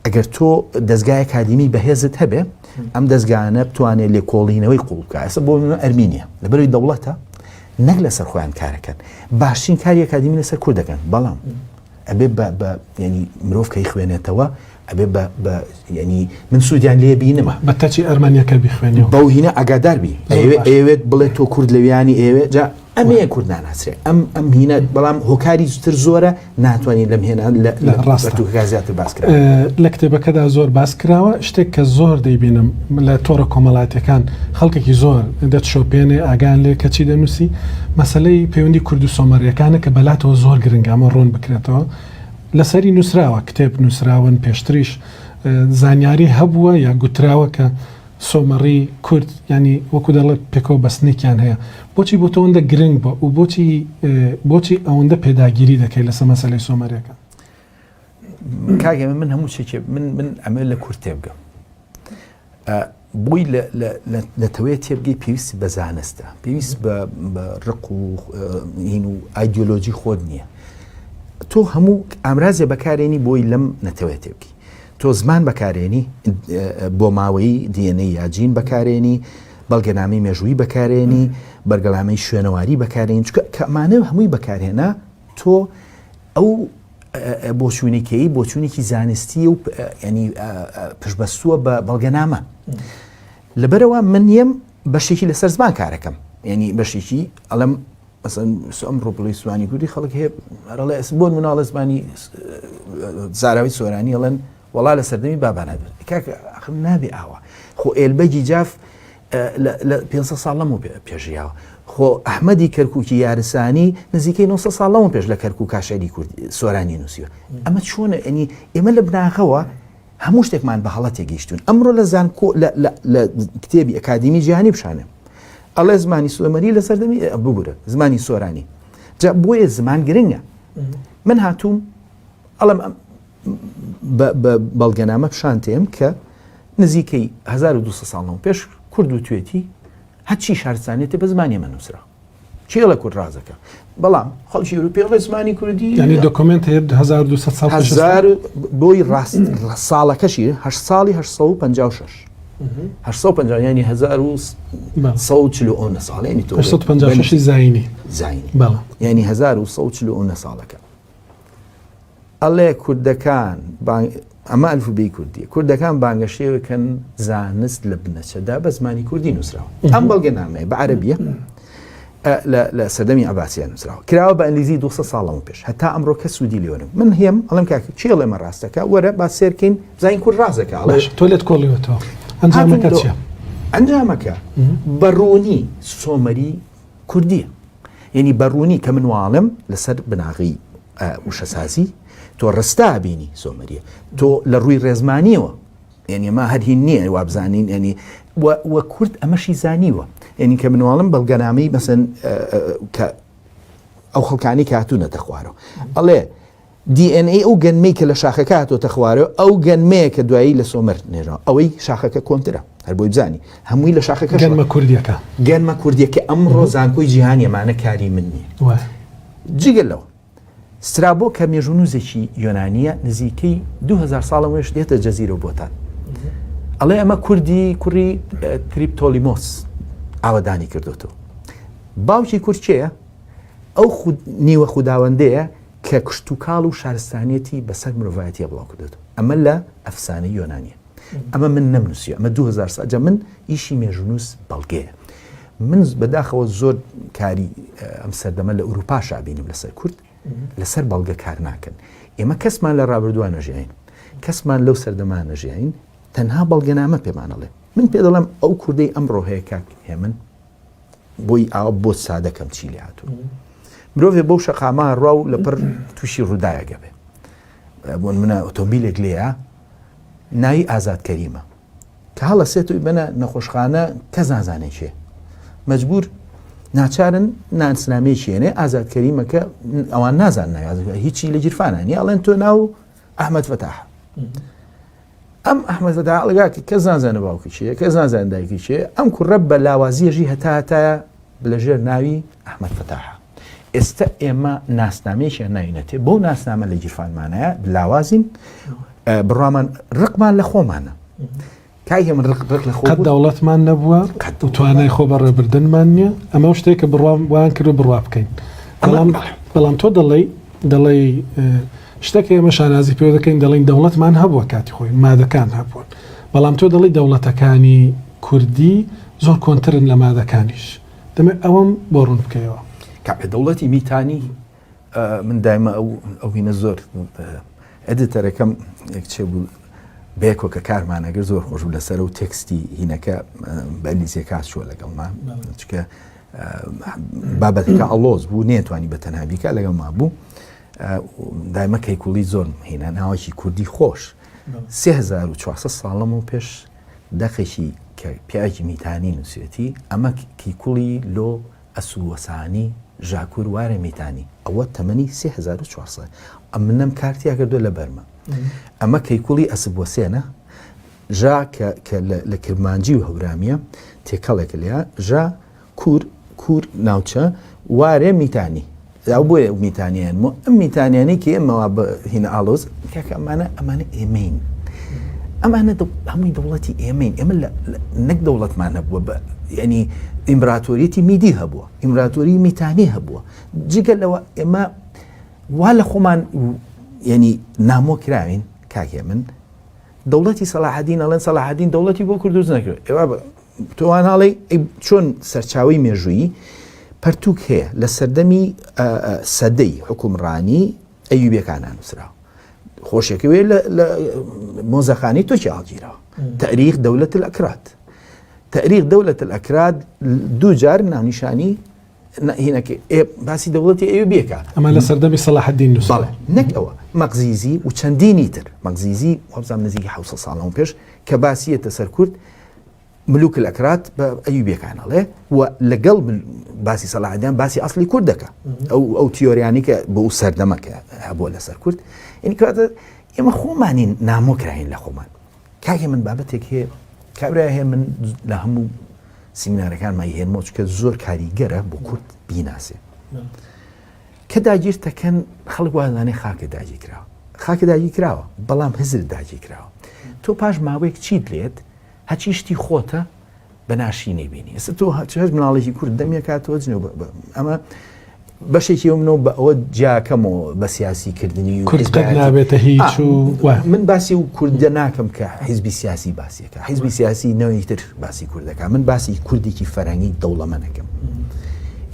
ئەگەر تۆ دەستگای ئەکادیمی بەهێزت هەبێ ئەم دەستگانە بتوانێت لێ کۆڵینەوەی قوڵکە. ئێستا بۆ ئەرمینیا لەبەرەوەی دەوڵەتە نەک لەسەر خۆیان کارەکەن باشترین کاری ئەکادیمی لەسەر کوورد دەکەن بەڵام ئەبێ بە ینی مرۆڤ کەی خوێنێتەوە ئەبێ بە ینی من سوودیان لێ بینمە بەتەچی ئەرمانیەکە بیخوێنەوە بەو هینە ئەگاداربی ئەوێت بڵێت تۆ کورد لەویانی ئێوێ جا ئەمەیە کورد ناناسرێ ئەم هینە بەڵام هۆکاری زووتر زۆرە ناتوانین لەم هێنا لە ڕاستەکە زیاتر باسکرا. لە کتێبەکەدا زۆر باس کراوە شتێک کە زۆر دەیبینم لە تۆڕە کۆمەڵاتیەکان خەڵکێکی زۆر دەتشۆپێنێ ئاگان لێ کەچی دەنووسی مەسەلەی پەیوەندی کورد و سۆمەریەکانە کە بەلاتەوە زۆر گرنگە ئەمە ڕۆن بکرێتەوە لەسەری نووسراوە کتێب نووسراون پێشتریش زانیاری هەبووە یا گوتراوە کە سۆمەڕی کورد ینی وەکو دەڵێت پێکەوە بەستنێکیان هەیە بۆچی بۆ تۆوەندە گرنگ بە و بۆچی ئەوەندە پێداگیری دەکەی لەسەر مەسەلەی سۆمەریەکە؟ کاگە من هەموو شتێک من ئەمە لە کورد تێبگەم بۆی لەتەوەیە تێبگەی پێویست بە زانستە پێویست بە ڕق و هین و ئایدیۆلۆژی خۆت نییە. تۆ هەموو ئامرازێ بەکارێنی بۆی لەم نەتەوەیە تێبگی تۆ زمان بەکارێنی بۆ ماوەی دیێنەی یاجین بەکارێنی بەڵگەنامەی مێژووی بەکارێنی بەرگەڵامەی شوێنەواری بەکارێن کەمانە هەمووی بەکارهێنا تۆ ئەو بۆ چوونێکەیە بۆ چوونێکی زانستی و ینی پشبەستووە بە بەڵگەنامە. لەبەرەوە من نیەم بەشێکی لەسەر زمان کارەکەم ینی بەشێکی ئەڵم مثلا ئەمڕۆ بڵێ سوانی کوردی خەڵک هەیە ئەڵێ بۆ مناڵە زمانی زاراوی سۆرانی ئەڵێن وەڵا لە سەردەمی بابانە کاکە نابێ ئاوە خۆ ئێلبەگی جاف لە 500 ساڵ لەمەوە پێشیاوە خۆ ئەحمەدی کەرکووکی یارسانی نزیکەی 900 ساڵ لەمەوە پێش لە کەرکوو کاشێری کوردی سۆرانی نووسیوە ئەمە چۆنە ئەنی ئێمە لە بناغەوە هەموو شتێکمان بە هەڵە تێگەیشتون ئەمڕۆ لە زانکۆ لە کتێبی ئەکادیمی جیهانی بشانێ ئەڵێ زمانی سوێمەری لە سەردەمی ببورە زمانی سۆرانی جا بۆیە زمان گرنگە من هاتووم ئەڵم بە بەڵگەنامە پیشانتێم کە نزیکەی 1200 ساڵەوە پێش کورد و توێتی هەچی شارستانێتی بە زمانی من نووسرا چی لە کورد ڕازەکە بەڵام خەڵکی ئەوروپی ئەڵێ زمانی کوردی ینی دۆکۆمنت هەیە 1200 ساڵ بۆی ڕاست ساڵەکەشی 8 ساڵی 856 850 ینی 1140 ساڵ ینی 856 زاینی ینی 1140 ساڵەکە ئەڵێ کوردەکان ئەمە ئەلفوبێی کوردی کوردەکان بانگەشێوەکەن زانست لە بنەچەدا بە زمانی کوردی نووسراوە ئەم بەڵگەنامەیە بە عەرەبیە لە سەردەمی عەباسییە نووسراوە کراوە بە ئەنگلیزی 200 ساڵەوە پێش هەتا ئەمڕۆ کە سوودی لێوەرم من هێم ئەڵم کاکە چی ئەڵێمە ڕاستەکە وەرە با سێرکەین بزانین کورد ڕازەکە تۆ لێت کۆڵیوەتەوە ئەنجامەکە چیە؟ ئەنجامەکە بەڕوونی سۆمەری کوردیە یعنی بەڕوونی کە منواڵم لەسەر بناغی وشەسازی تۆ ڕستا بینی سۆمەریە تۆ لە ڕووی ڕێزمانیەوە یعنی ما هەرهین نییە وابزانین ینی وە کورد ئەمەشی زانیوە یعنی کە منواڵم بەڵگەنامەی مەسەن کە ئەو خەڵکانی کاتوونەتە خوارەوە ئەڵێ DNA ئەو گەنمەی کە لە شاخەکە هاتۆتە خوارەوە ئەو گەنمەیە کە دوایی لە سۆمەر نێژەوە ئەوەی شاخەکە کۆنترە هەر بۆی بزانی هەمووی لە شاخەکە گەنمە کوردیەکە گەنمە کوردیەکە ئەمڕۆ زانکۆی جیهانیەمانە کاری من نییە جگەلەوە سترابۆ کە مێژونوزێکی یۆنانیە نزیکەی 2000 ساڵەوەش دێتە جەزیرە بۆتان ئەڵێ ئەمە کوردی کوڕی تریپتۆلیمۆس ئاوەدانی کردوتەوە باوکی کورد چێە ئەو نیوە خوداوەندەیە کە کشت و کاڵ و شارستانیەتی بەسەر مرۆڤایەتیە بڵاو کردوێتەوە ئەمە لە ئەفسانەی یۆنانیە ئەمە من نەمنووسیە ئەمە 2000 ساڵ من ئیشی مێژونووس بەڵگەیە من بەداخەوە زۆر کاری ئەم سەردەمە لە ئوروپا شابینیم لەسەر کورد لەسەر بەڵگە کار ناکەن ئێمە کەسمان لە ڕابردووە نەژیاین کەسمان لەو سەردەمان نەژیاین تەنها بەڵگەنامە پێمانەڵێ من پێ دەڵێم ئەو کوردەی ئەمڕۆ هەیە کاک هێمن بۆی ئاوە بۆ سادەکەم چی لێ هاتوو مرۆڤێ بەو شەقاما ڕاو لەپڕ تووشی ڕوودایەگە بێ بۆ منە ئۆتۆمبیلێک لێیە ناوی ئازاد کەریمە کە هەڵە سێتوی بنە نەخۆشخانە کەس نازانێت چێ مەجبور ناچارن نانسنامەی چێنێ ئازاد کەریمەکە ئەوان نازان هیچی لە جیرفانانی ئەڵێن تۆ ناو ئەحمەد فەتاح ئەم ئەحمەد فەتاح ئەڵگاکە کەس نازانە باوکی چێ کەس نازانە دایکی چێ ئەم کوڕە بە لاوازیەژی هەتایە لەژێر ناوی ئەحمەد فەتاح ئێستا ئێمە ناسنامەیەکیان ناوینەتێ بۆ ناسنامە لە جیرفانمانەیە لاوازین بڕوامان ڕقمان لە خۆمانە کای من ڕق لە خۆ قەت دەوڵەتمان نەبووە توانای خۆ بەڕێبردنمان نییە ئەمە شتێک کە بڕوان کرد و بڕوا بکەین بەڵام تۆ دەڵێ شتێک ئێمە شانازی پێ دەکەین دەڵێن دەوڵەتمان هەبووە کاتی خۆی مادەکان هەبوون بەڵام تۆ دەڵێ دەوڵەتەکانی کوردی زۆر کۆنترن لە مادەکانیش دەمێت ئەوەم بۆ ڕوون بکەیەوە کاپێ دەوڵەتی میتانی من دایمە ئەو هینە زۆر ئەدیتەرەکەم چێ بوو بێکۆ کە کارمانەگەر زۆر خۆش بوو لەسەر و تێکستی هینەکە بەلیزیە کات چوە لەگەڵمان چکە بابەتەکە ئەڵۆز بوو نێتوانی بە تەنهابیکە لەگەڵ ما بوو دایمە کەیکوڵی زۆر هێنا ناوەکی کوردی خۆش 3400 ساڵەمە پێش دەخێکی کە پیاجی میتانی نووسێتی ئەمە کەیکوڵی لۆ ئەسووەسانی ژاکوور وارە میتانی ئەوە تەمەنی 3400 ئەم منەم کارتیا کردو لە بەرمە ئەمە کەیکوڵی ئەسبوەسێنە ژا کە لە کرمانجی و هەورامیە تێکەڵێکە لێە ژا کوور ناوچە وارێ میتانی ئەو بۆیە میتانیان ئەم میتانیانی کە ئێمەوە هینە ئاڵۆز کاکە ئەمانە ئێمەین ئەمانە هەمووی دەوڵەتی ئێمەین ئێمە نەک دەوڵەتمان هەبووە بە ینی ئیمپراتۆریەتی میدی هەبووە ئیمپراتۆری میتانی هەبووە جگەل لەوە ئێمە وا لە خۆمان ینی نامۆ کراوین کاکێ من دەوڵەتی سەلاحەدین ئەڵێن سەلاحەدین دەوڵەتی بۆ کورد دروست نەکرد ئێوە تۆوان هاڵێ چۆن سەرچاوی مێژوویی پەرتوک هەیە لە سەردەمی سەدەی حکومڕانی ئەیوبیەکانان نووسراوە خۆشێکەوێ لە مۆزەخانەی تۆکی ئاڵگیرەوە تەریخ دەولەت الئەکراد تەریخ دەولەت الئەکراد دوو جار ناونیشانی هینەکە باسی دەوڵەتی ئەیوبیەکە ئەمە لە سەردەمی سەلاح الدین نووسرا بەڵێ نەک ئەوە مەغزیزی و چەندینی تر مەغزیزی وەبزانام نزیکی 700 ساڵەوە پێش کە باسیەتە سەر کورد ملوک الئەکراد بە ئەیوبیەکانەڵێ و لەگەڵ باسی سەلاح الدین باسی ئەسلی کورد دەکە ئەو تیۆریانی کە بۆ سەردەمەکە هەبووە لەسەر کورد یعنی کاتە ئێمە خۆمانین نامۆکراین لە خۆمان کاکێ من بابەتێک هەیە کابرای هەیە من لە هەموو سیمینارەکانمای هێنمەوە چونکە زۆر کاریگەرە بۆ کورد بیناسێ کە داگیر دەکەن خەڵک وازانێ خاکە داگیر کراوە خاکە داگیر کراوە بەڵام هزر داگیر کراوە تۆ پاش ماوەیەک چیت لێت هەچی شتی خۆتە بە ناشی نەبینی ئێستا تۆ هەچ مناڵێکی کورد دەمیەکاتەوە جنێو ئەمە بەشێکی منەوە بە ئەوە جاکەمەوە بە سیاسیکردنی کورد نابێتە هیچ من باسی و کوردە ناکەم کە حیزبی سیاسی باسیەکە حیزبی سیاسی نەوەی تر باسی کوردەکە من باسی کوردێکی فەرەنگی دەوڵەمەنەکەم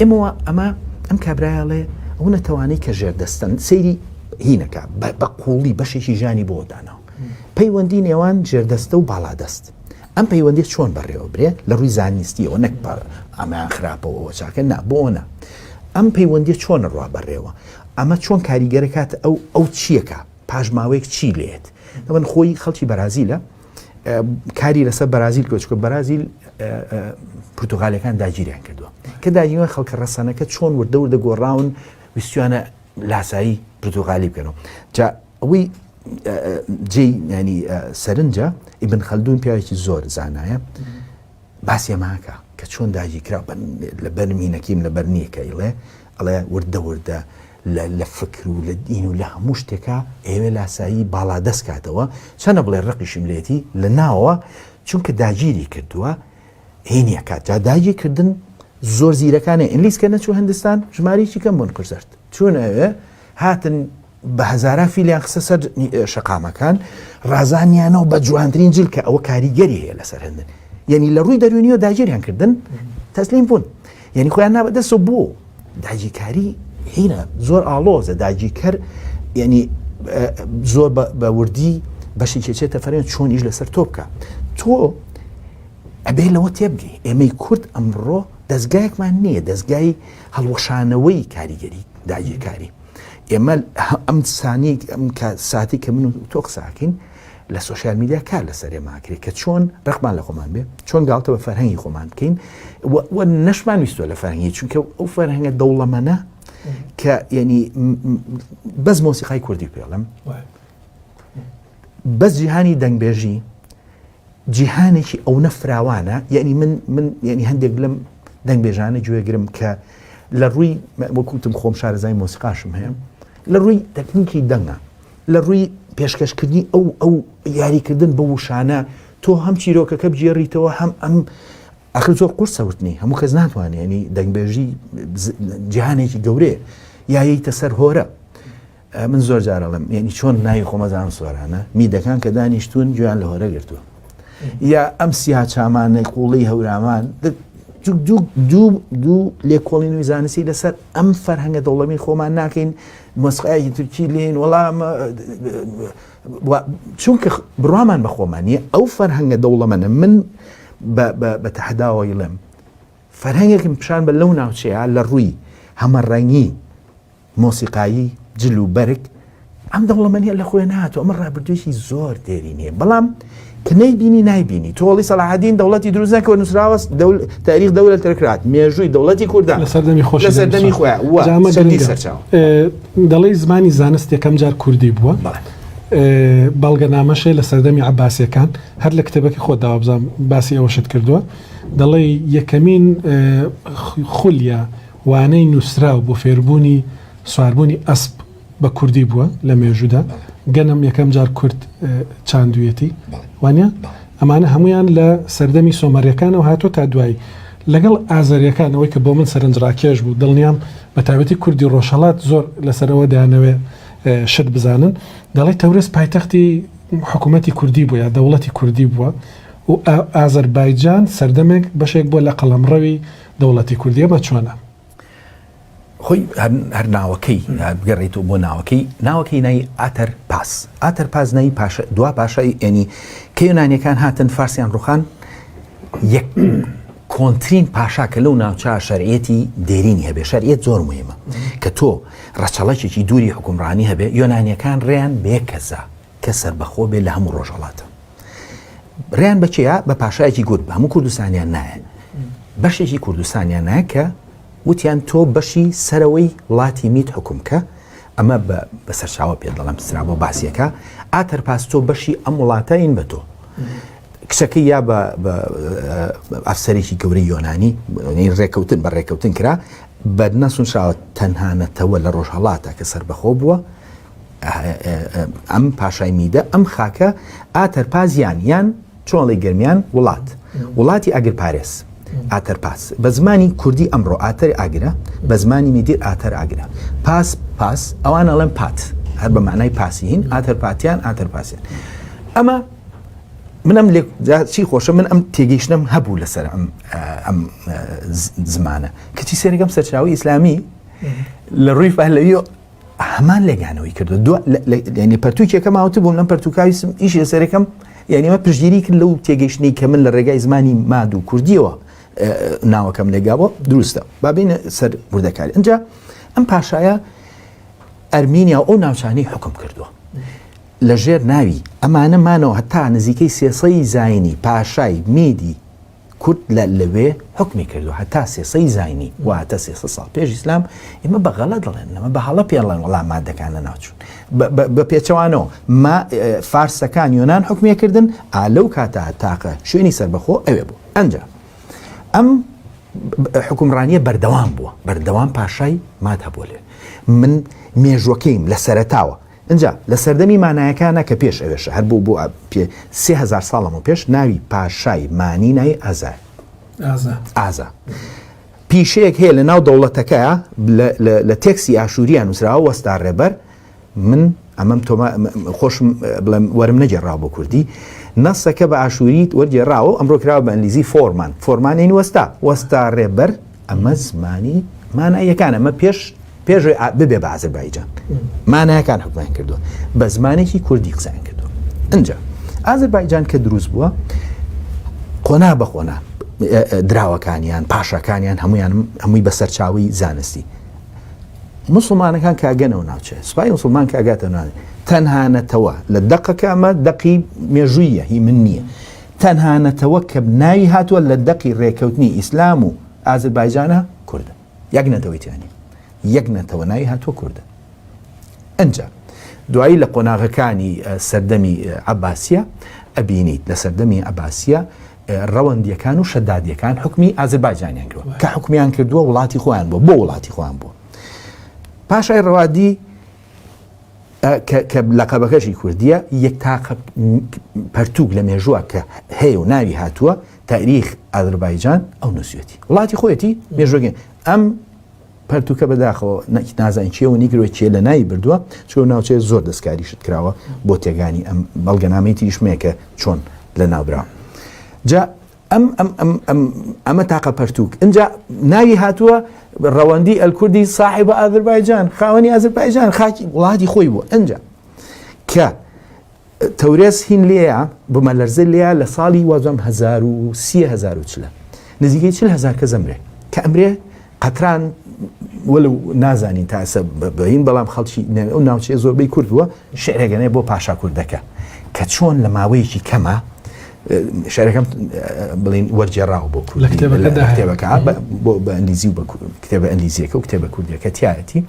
ئێمەوە ئەمە ئەم کابرایەڵێ ئەو نەتەوانەی کە ژێردەستن سەیری هینەکە بە قوڵی بەشێکی ژانی بۆدانەوە پەیوەندی نێوان ژێردەستە و باڵادەست ئەم پەیوەندی چۆن بەڕێوە برێ لە ڕووی زانستیەوە نەک ئەمان خراپەوە چاکە نا بۆنە ئەم پەیوەندی چۆن ڕوا بەڕێوە ئەمە چۆن کاریگەرە کاتە ئەو چیەکە پاژماوەیەک چی لێت من خۆی خەڵکی بەرازیلە کاری لەسەر بەرازیل کۆچکە بەرازیل پرتوغالەکان داگیریان کردووە کە داگیریان خەڵکە ڕەسەنەکە چۆن وردە گۆڕاون ویستوانە لاسایی پرتوغالی بکەنەوە جا ئەوەی جێی ینی سەرنجە ئیبن خەلدون پیاوێکی زۆر زانایە باسی ئەماکە کە چۆن داگیر کرا لە بەرمینەکەیم لە بەرنیەکەیڵێ ئەڵێ وردە لە فکر و لە دین و لە هەموو شتێکە ئێوێ لاسایی باڵا دەست کاتەوە چەنە بڵێ ڕقیشم لێتی لە ناوە چونکە داگیری کردووە هێنیە کات جا داگیرکردن زۆر زیرەکانێ ئینلیسکە نەچوو هەندستان ژمارەیەکی کەم بۆن قرزەرد چۆن ئەوێ هاتن بە هەزاران فیلیان خستە سەر شەقامەکان ڕازانیانەوە بە جوانترین جل کە ئەوە کاریگەری هەیە لەسەر هەندن یعنی لە ڕووی دەرونیەوە داگیریان کردن تەسلیم بوون یعنی خۆیان نابەدەستەوە بۆ داگیرکاری هینە زۆر ئاڵۆزە داگیرکەر یعنی زۆر بە وردی بەشی کێچێتە فەرێن چۆن ئیش لەسەر تۆ بکە تۆ ئەبێ لەوە تێبگەی ئێمەی کورد ئەمڕۆ دەستگایەکمان نییە دەستگای هەڵوەشانەوەی کاریگەری داگیرکاری ئێمە ئەم سانی ئەم ساتی کە من و تۆ قساکەین لە سوۆشیال میدیا کار لەسەر ئێماکرێت کە چۆن ڕقمان لە خۆمان بێ چۆن گاڵتە بە فەرهەنگی خۆمان بکەین وە نەشمان ویستوە لە فەرهەنگی چونکە ئەو فەرهەنگە دەوڵەمەنە کە یعنی بەس مۆسیقای کوردی پێڵم بەس جیهانی دەنگبێژی جیهانێکی ئەو نەفراوانە یعنی من یعنی هەندێک لەم دەنگبێژانە گوێگرم کە لە ڕووی وەکوتم خۆم شارەزای مۆسیقاشم هەیە لە ڕووی تەکنیکی دەنگە لە ڕووی پێشکەشکردنی ئەو یاریکردن بە وشانە تۆ هەم چیرۆکەکە بجێڕیتەوە هەم ئەم ئەخر زۆر قورسەوتنی هەموو کەس ناتوانێت ینی دەنگبێژی جیهانێکی گەورەیە یاییتە سەر هۆرە من زۆر جارەڵم یعنی چۆن ناوی خۆمەزان سوارانە میدەکان کە دانیشتون گویان لە هۆرە گرتووە یا ئەم سیا چامانەی قوڵی هەورامان دوو لێکۆڵینەوەی زانستی لەسەر ئەم فەرهەنگە دەوڵەمی خۆمان ناکەین مۆسیقایەکی تورکی لێن وەڵام چونکە بڕوامان بە خۆمانیە ئەو فەرهەنگە دەوڵەمەنە من بە تەحداوەی لەم فەرهەنگێکم پیشان بە لەو ناوچەیە لە ڕووی هەمەڕەنگی مۆسیقایی جل و بەرگ ئەم دەوڵەمەنیە لە خۆی نهاتوە ئەمە ڕابردوویەکی زۆر دێرین هەیە بەڵام کە نەیبینی نایبینی تۆڵی سەلاحەدین دەوڵەتی دروست نەکەوە نووسراوە تاریخ دەوڵەت تەرکرات مێژووی دەوڵەتی کوردان لە سەردەمی خۆیان دەڵێ زمانی زانست یەکەم جار کوردی بووە بەڵگەنامەشەی لە سەردەمی عەباسیەکان هەر لە کتێبەکەی خۆ داوابزان باسی ئەوەشت کردووە دەڵێ یەکەمین خولیە وانەی نووسراو بۆ فێربوونی سواربوونی ئەسپ بە کوردی بووە لە مێژوودا گەنم یەکەم جار کورد چاندویەتی وانە ئەمانە هەمویان لە سەردەمی سۆمەریەکانەوە هاتۆ تا دوایی لەگەڵ ئازاریەکانەوەی کە بۆ من سەرنجڕاکێش بوو دڵنیام بە تایبەتی کوردی ڕۆژهەڵات زۆر لەسەرەوە دایانەوێ شت بزانن دەڵێ تەورس پایتەختی حکوومەتی کوردی بووە یا دەوڵەتی کوردی بووە و ئازەربایجان سەردەمێک بەشێک بووە لە قەڵەمڕەوی دەوڵەتی کوردیە بە چۆنە خۆی هەر ناوەکەی بگەڕێتەوە بۆ ناوەکەی نای ئاتەر پاس نایی دوا پاشای ینی کە یۆنانیەکان هاتن فارسیان ڕوخان یەک کۆنترین پاشا کە لەو ناوچە شەرعیەتی دێرینی هەبێ شەرعیەت زۆر مهمە کە تۆ ڕەچەڵەکێکی دووری حکومڕانی هەبێ یۆنانیەکان ڕێیان بێ کەسە کە سەربەخۆ بێ لە هەموو ڕۆژهەڵاتە ڕێیان بەچەیە بە پاشایەکی گورد بە هەموو کوردستانیان نایە بەشێکی کوردستانیان نایە کە وتیان تۆ بەشی سەرەوەی وڵاتی میت حکومکە ئەمە بە سەرچاوە پێ دەڵم سرا بۆ باسیەکە ئاتەر پاس تۆ بەشی ئەم وڵاتەین بە تۆ کچەکە یا بە ئەفسەرێکی گەورەی یۆنانی ڕێکەوتن بە ڕێکەوتن کرا بە نەسونشاوە تەنهانەتەوە لە ڕۆژهەڵاتە کە سەربەخۆ بووە ئەم پاشای میدە ئەم خاکە ئاتەر پازیان یان چۆڵی گرمیان وڵاتی ئاگر پارێز ئاتەر پاس بە زمانی کوردی ئەمڕۆ ئاتەر ئاگرە بە زمانی میدیر ئاتەر ئاگرە پاس ئەوان ئەڵێن پات هەر بە معنای پاسی هین ئاتەر پاتیان ئاتەر پاسیان ئەمە منم لێ چی خۆشە من ئەم تێگەیشتنم هەبوو لەسەر ئەم زمانە کەچی سێرەکەم سەرچاوی ئیسلامی لە ڕووی پەهلەوی هەمان لێگانەوەی کردو ینی پەرتووکێکە ماوەتە بووم لەم پەرتووکاوی ئیشی لەسەرەکەم یعنی ئەمە پشگیری کرد لەو تێگەیشتنەی کە من لە ڕێگای زمانی ماد و کوردیەوە ناوەکەم لێگابەوە دروستە بابینە سەر وردەکاری ئەنجا ئەم پاشایە ئەرمینیا ئەو ناوچانەی حکم کردووە لە ژێر ناوی ئەمانە مانەوە هەتا نزیکەی 300 زاینی پاشای میدی کورد لەوێ حکمی کردو هەتا 300 زاینی واتە 300 ساڵ پێش ئیسلام ئێمە بەغەڵە دەڵێن ئەمە بە هەڵە پێڵێن وەڵام مادەکانە ناوچوون بە پێچەوانەوە فارسەکان یۆنان حکمیەکردن لەو کاتە تاقە شوێنی سەربەخۆ ئەوێ بوو ئەنجا ئەم حکومڕانیە بەردەوام پاشای ماد هەبوو لێ من مێژوەکەیم لە سەرەتاوە اینجا لە سەردەمی مانایەکانە کە پێش ئەوێشە هەر بوو بۆ 3000 ساڵەمە پێش ناوی پاشای مانی نای ئازا پیشەیەک هەیە لە ناو دەوڵەتەکەیە لە تێکسی ئاشووریان نووسراوە وەستا ڕێبەر من ئەمەم خۆشم بڵێم وەرم نەگەڕاوە بۆ کوردی نەسەکە بە ئاشووریت وەرگێڕاوە ئەمڕۆ کراوە بە ئەنگلیزی فۆرمانین وەستا ڕێبەر ئەمە زمانی مانایەکان ئەمە پێشوی ببێ بە ئازەربایجان مانایەکان حکومان کردووە بە زمانێکی کوردی قسەیان کردووە ئەنجا ئازەربایجان کە دروست بووە قۆنا بە قۆنا دراوەکانیان پاشەکانیان هەمووی بە سەرچاوی زانستی مسلمانەکان کاگەنەوە ناوچێ سوپای مسلمان کاگاتە ناوێ تەنهانەتەوە لە دەقەکە ئەمە دەقی مێژوویە هی من نییە تەنهانەتەوە کە ناوی هاتووە لە دەقی ڕێکەوتنی ئیسلام و ئازەربایجانە کوردە یەک نەتەوەیتیانی یەک نەتەوە ناوی هاتووە کوردە ئەنجا دوایی لە قۆناغەکانی سەردەمی عەباسیە ئەبینیت لە سەردەمی عەباسیە ڕەوەندیەکان و شەدادیەکان حکمی ئازەربایجانیان کردووە کە حکمیان کردووە وڵاتی خۆیان بووە بۆ وڵاتی خۆیان بووە پاشای ڕەوادی کە لەقەبەکەشی کوردیە یەک تاقە پەرتووک لە مێژووە کە هەیە و ناوی هاتووە تاریخ ئازەربایجان ئەو نووسێتی وڵاتی خۆیەتی مێژوەگەن ئەم پەرتووکە بەداخەوە نازانین چیە و نیگرۆی چێ لە ناوی بردووە چۆ ناوچێ زۆر دەستکاریشت کراوە بۆ تێگانی ئەم بەڵگەنامەی تریشمەیەکە چۆن لە ناوبراوە جا ئەمە تاقە پەرتووک اینجا ناوی هاتووە ڕەوەندی ئەلکوردی ساحیبە ئازەربایجان خاوەنی ئازەربایجان خاکی وڵاتی خۆی بووە ئەنجا کە تەورێز هین لێیە بمەلەرزە لێیە لە ساڵی وازم 1940 نزیکەی 40,000 کە زەمرێ کە ئەمرێ قەتران وەلو نازانین تاسە بەین بەڵام خەڵکی ئەو ناوچەیە زۆربەی کوردووە شعرێگەنەیە بۆ پاشا کوردەکە کە چۆن لە ماوەیەکی کەمە شعرەکەم بڵین وەرجێڕاوە بۆ کتێبەکە بە ئەنگلیزی و کتێبە ئەنگلیزیەکە و کتێبە کوردیەکە تایەتی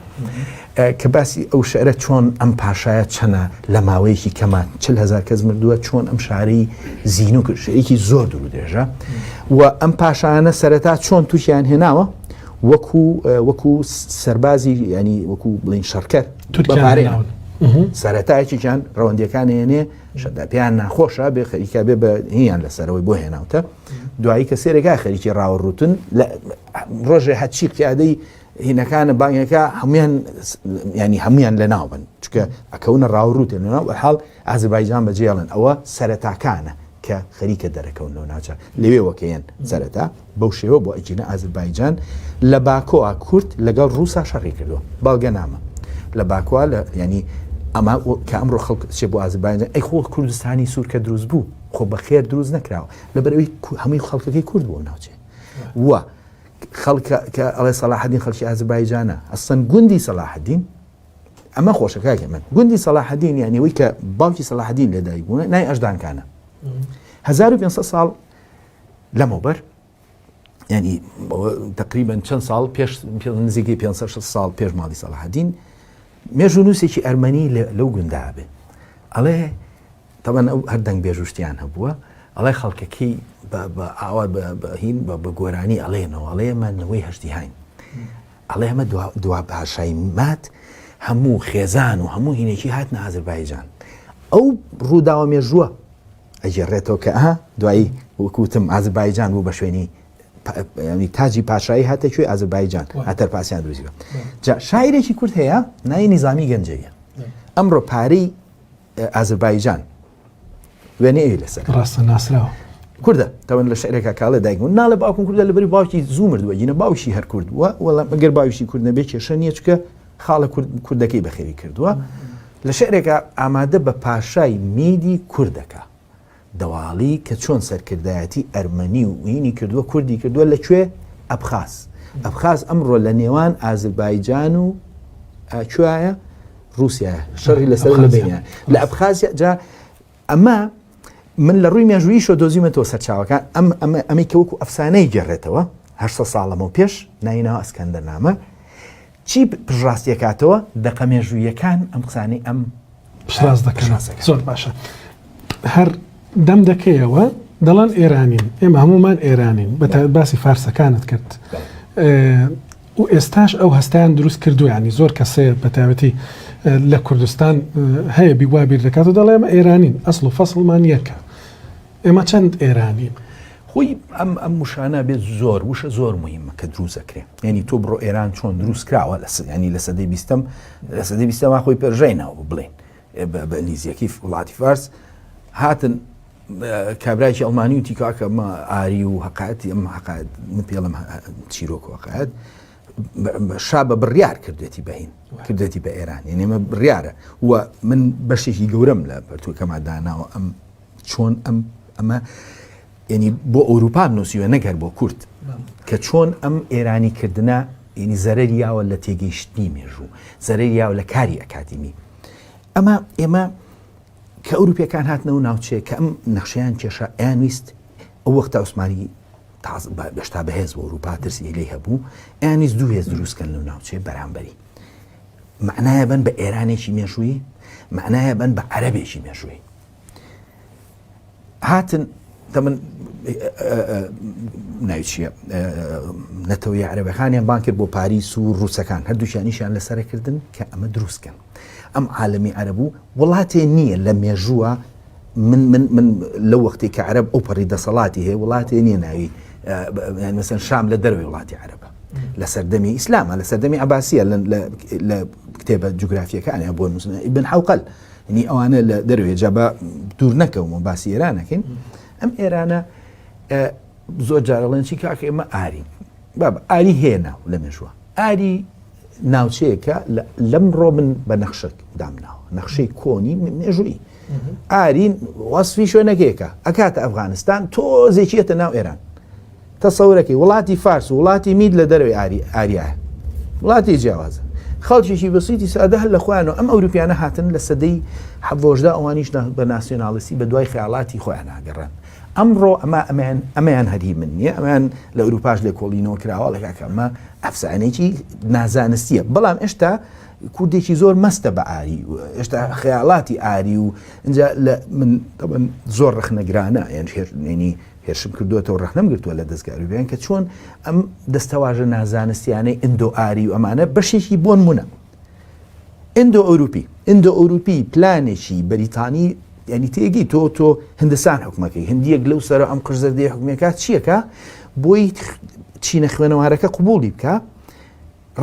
کە باسی ئەو شعرە چۆن ئەم پاشایە چەنە لە ماوەیەکی کەمە 40,000 کەس مردووە چۆن ئەم شارەی زین و شعرێکی زۆر دوور و درێژە و ئەم پاشانە سەرەتا چۆن تووشیان هێناوە وەکو سەربازی ینی وەکو بڵین شەڕکەر بەپارەیان سەرەتایەکیان ڕەوەندیەکان هێنێ شەدا پێیان ناخۆشە بێ خەریکە بێ بە هیان لەسەرەوەی بۆ هێناوتە دوایی کە سێرێکا خەریکی ڕاوەڕوتن ڕۆژێ هەچی قیادەی هینەکانە بانگەکە هەمویان لە ناو بن چکە ئەکەونە ڕاوەڕوتێن لەناو بەحاڵ ئازەربایجان بەجێڵن ئەوە سەرەتاکانە کە خەریکە دەرەکەون لەو ناوچە لەوێوەکەیان سەرەتا بەو شێوە بۆ ئەجینە ئازربایجان لە باکۆوا کورد لەگەڵ ڕووسا شەڕی کردووە باڵگە نامە لە باکووا لە ینی ئەمە کە ئەمڕۆ خەڵک چێ بۆ ئازربایجان ئەی خۆ کوردستانی سوور کە دروست بوو خۆ بە خێر دروست نەکراوە لەبەرەوەی هەمووی خەڵکەکەی کورد بوو ناوچێ وە خەڵکە کە ئەڵێ سەلاحەدین خەڵکی ئازربایجانە ئەسەن گوندی سەلاحەدین ئەمە خۆشەکەکە من گوندی سەلاحەدین یانیەوەی کە باوکی سەلاحەدین لێدایک بوون نای ئەژدانکانە 1500 ساڵ لەمەوبەر ینی تقریبا چەند ساڵ پێش نزیکەی 500 ساڵ پێش ماڵی سەلاحەدین مێژ و نووسێکی ئەرمەنی لەو گوندا بێ ئەڵێ تەبەن ئەو هەر دەنگ بێژوشتیان هەبووە ئەڵێ خەڵکەکەی بە ئاوا بەهین بە گۆرانی ئەڵێنەوە ئەڵێ ئەمانەوەی هەشتی هاین ئەڵێ ئەمە دوا پاشای مات هەموو خێزان و هەموو هینێکی هاتنە ئازربایجان ئەو ڕووداوە مێژووە ئەجێڕێتەوە کە دوایی وەکوتم ئازربایجان بوو بە شوێنی تاجی پاشایی هاتە کوێ ئازربایجان هاتەر پاسیان دروستیوە جا شاعیرێکی کورد هەیە ناوی نیزامی گەنجەیە ئەمڕۆ پارەی ئازربایجان وێنێ ئەوی لەسەر ڕاستە ناسراوە کوردە تەوەن لە شعرێکا کاڵە دایکبوون ناڵە باوکم کوردە لەبەری باوکی زوو مردووە جینە باوشی هەر کورد وە وەڵام ئەگەر باوشی کورد نەبێت کێشە نییە چکە خاڵە کوردەکەی بەخێوی کردووە لە شعرێکە ئامادە بە پاشای میدی کوردەکە دەواڵی کە چۆن سەرکردایەتی ئەرمەنی و هینی کردووە کوردی کردووە لەکوێ ئەبخاز ئەمڕۆ لە نێوان ئازربایجان و کوایە رووسیا شەڕی لەسەر لەبینە لە ئەبخازیا جا ئەمە من لە ڕووی مێژوویشە دۆزیمەتەوە سەرچاوەکان ئەمەی کە وەکو ئەفسانەی گەڕێتەوە 800 ساڵەمە پێش ناینەوە ئەسکەندەرنامە چی پژڕاستیەکاتەوە دەقە مێژوویەکان ئەم قسانەی ئەم پشڕاست دەکەن زۆر باشە هەر دەم دەکەیەوە دەڵان ئێرانین ئێمە هەمومان ئێرانین باسی فارسەکانت کرد و ئێستاش ئەو هەستیان دروست کردو ینی زۆر کەسەیە بەتابەتی لە کوردستان هەیە بیوا بیر دەکات و دەڵێ ئێمە ئێرانین ئەسڵ و فەسڵمان یەکە ئێمە چەند ئێرانین خۆی ئەم وشانە بێت زۆر وشە زۆر مهمە کە دروست دەکرێت ینی تۆ بڕۆ ئێران چۆن دروست کراوە ینی لە سەدەی بیستەما خۆی پێرژەینەوە بڵێن بە لیزیەکی وڵاتی فارس هاتن کابراایکی ئەڵمانی وتی کاکە ئەمە ئاری و حقایەتی ئەم حقایەت من پێڵم چیرۆک حقایەت شا بە بڕیار کردێتی بەهین کردێتی بە ئێران یعنی ئەمە بڕیارە و من بەشێکی گەورەم لە پەرتوەکەما داناوە ئەم چۆن ئەمە ینی بۆ ئەوروپا نووسیوە نەگەر بۆ کورد کە چۆن ئەم ئێرانیکردنە ینی زەرەریاوە لە تێگەیشتنی مێژوو زەرەریاوە لە کاری ئەکادمی ئەمە ئێمە کە ئەوروپیەکان هاتنەوە ناوچێ کە ئەم نەخشەیان کێشە ئەیانویست ئەو وەختە عوسمانی بەشتا بەهێز بۆ ئەوروپا ترسی لێی هەبوو ئەیانویست دوو هێز دروستکەن لەو ناوچێ بەرامبەری معنایە بن بە ئێرانێکی مێژووی معنایە بن بە عەرەبێکی مێژووی هاتن تەمن ناوی چییە نەتەوەی عەرەبەکانیان بان کرد بۆ پاریس و ڕووسەکان هەردووشیانیشیان لەسەرکردن کە ئەمە دروستکەن ئەم عالەمی عەرەبوو وڵاتێ نییە لە مێژووە من لەو وەختی کە عەرەب ئەو پەڕی دەسەڵاتی هەیە وڵاتێ نییە ناوی مەسەن شام لە دەروی وڵاتی عەرەبە لە سەردەمی ئیسلامە لە سەردەمی عەباسیە لە کتێبە جوگرافیەکانیان بۆ نووسن ئیبن حەوقەل ینی ئەوانە لە دەروێ جابە دوور نەکەومە باسی ئێرانەکەین ئەم ئێرانە زۆر جارەڵێنی کاکە ئێمە ئاری بابە ئاری هەیە ناو لە مێژووە ئاری ناوچەیەکە لەمڕۆ من بە نەخشک دامناوە نەخشەی کۆنی مێژووی ئارین وەسفی شوێنەکەیەکە ئەکاتە ئەفغانستان تۆزێکیەتە ناو ئێران تەسەورەکەی وڵاتی فارس و وڵاتی مید لە دەروی ئاریایە وڵاتی جیاوازە خەڵکیشی بەسیتی سادە هەر لە خۆیانەوە ئەم ئەوروپیانە هاتن لە سەدەی حەڤۆژدا ئەوانیش بە ناسیۆناڵیستی بە دوای خەیاڵاتی خۆیان هاگەڕان ئەمڕۆ ئەمەیان هەری من نییە ئەمان لە ئەوروپاش لێ کۆڵینەوە کراوە لە کاکە ئەمە ئەفسانێکی نازانستیە بەڵام ئێشتا کوردێکی زۆر مەستە بە ئاری ئێشتا خەیاڵاتی ئاری و اینجا من زۆر ڕخنەگرانە یعنی هێرشم کردوێتەوە ڕەخنەم گرتووە لە دەستگارویان کە چۆن ئەم دەستەواژە نازانستیانەی ئیندۆ ئاری و ئەمانە بەشێکی بۆن مونە ئیندۆ ئەوروپی پلانێکی بەریتانی ینی تێگی تۆ هندستان حکومەکەی هەندیەک لەو سەر ئەم قژزەردەی حکومەکە چیەکە بۆی چینە خوێنەوارەکە قبوڵی بکە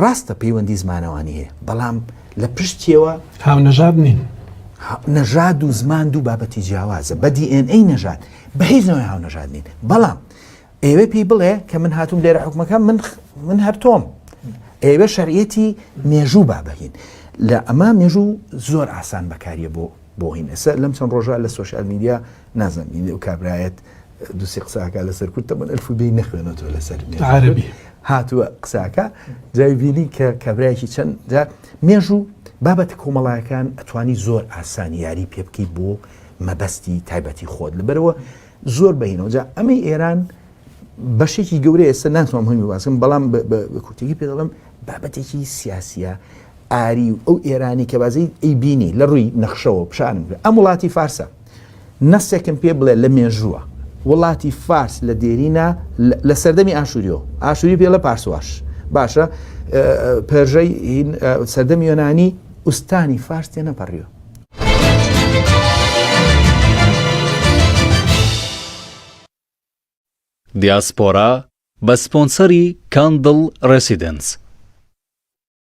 ڕاستە پەیوەندی زمانەوانی هەیە بەڵام لە پشتیەوە هاونەژاد نین نەژاد و زمان دوو بابەتی جیاوازە بە DNA نەژاد بە هیچ نەوەی هاو نەژاد نین بەڵام ئێوە پێی بڵێ کە من هاتووم لێرە حکومەکە من هەر تۆم ئێوە شەریعەتی مێژوو بابەهین لە ئەمە مێژوو زۆر ئاسان بەکاریە بۆ هین ئێستا لەم چەند ڕۆژە لە سۆشیال میدیا نازانین و کابرایەت دووسی قساکە لەسەر کورتە من ئەلفوبێی نەخوێنەوە لەسەر عربی هاتووە قساکە جایبینی کە کابرایەکی چەند مێژوو بابەت کۆمەڵایەکان ئەتوانی زۆر ئاسانی یاری پێ بکەی بۆ مەبەستی تایبەتی خۆت لەبەرەوە زۆر بەهینەوە جا ئەمەی ئێران بەشێکی گەورەی ئێستا ناتوانم هەمی باسم بەڵام بە کورتێکی پێ دەڵم بابەتێکی سیاسیە ئاری و ئەو ئێرانی کە بازەی ئەیبینی لە ڕووی نەخشەوە پیشانم ئەم وڵاتی فارسە نەسێکم پێ بڵێ لە مێژووە وڵاتی فارس لە دێرینە لە سەردەمی ئاشووری پێ لە پارسواش باشە پەرژەی سەردەمی یۆنانی ئوستانی فارس تێنە پەڕیوە. دیاسپۆرا بە سپۆنسەری کاندڵ ڕێسیدنس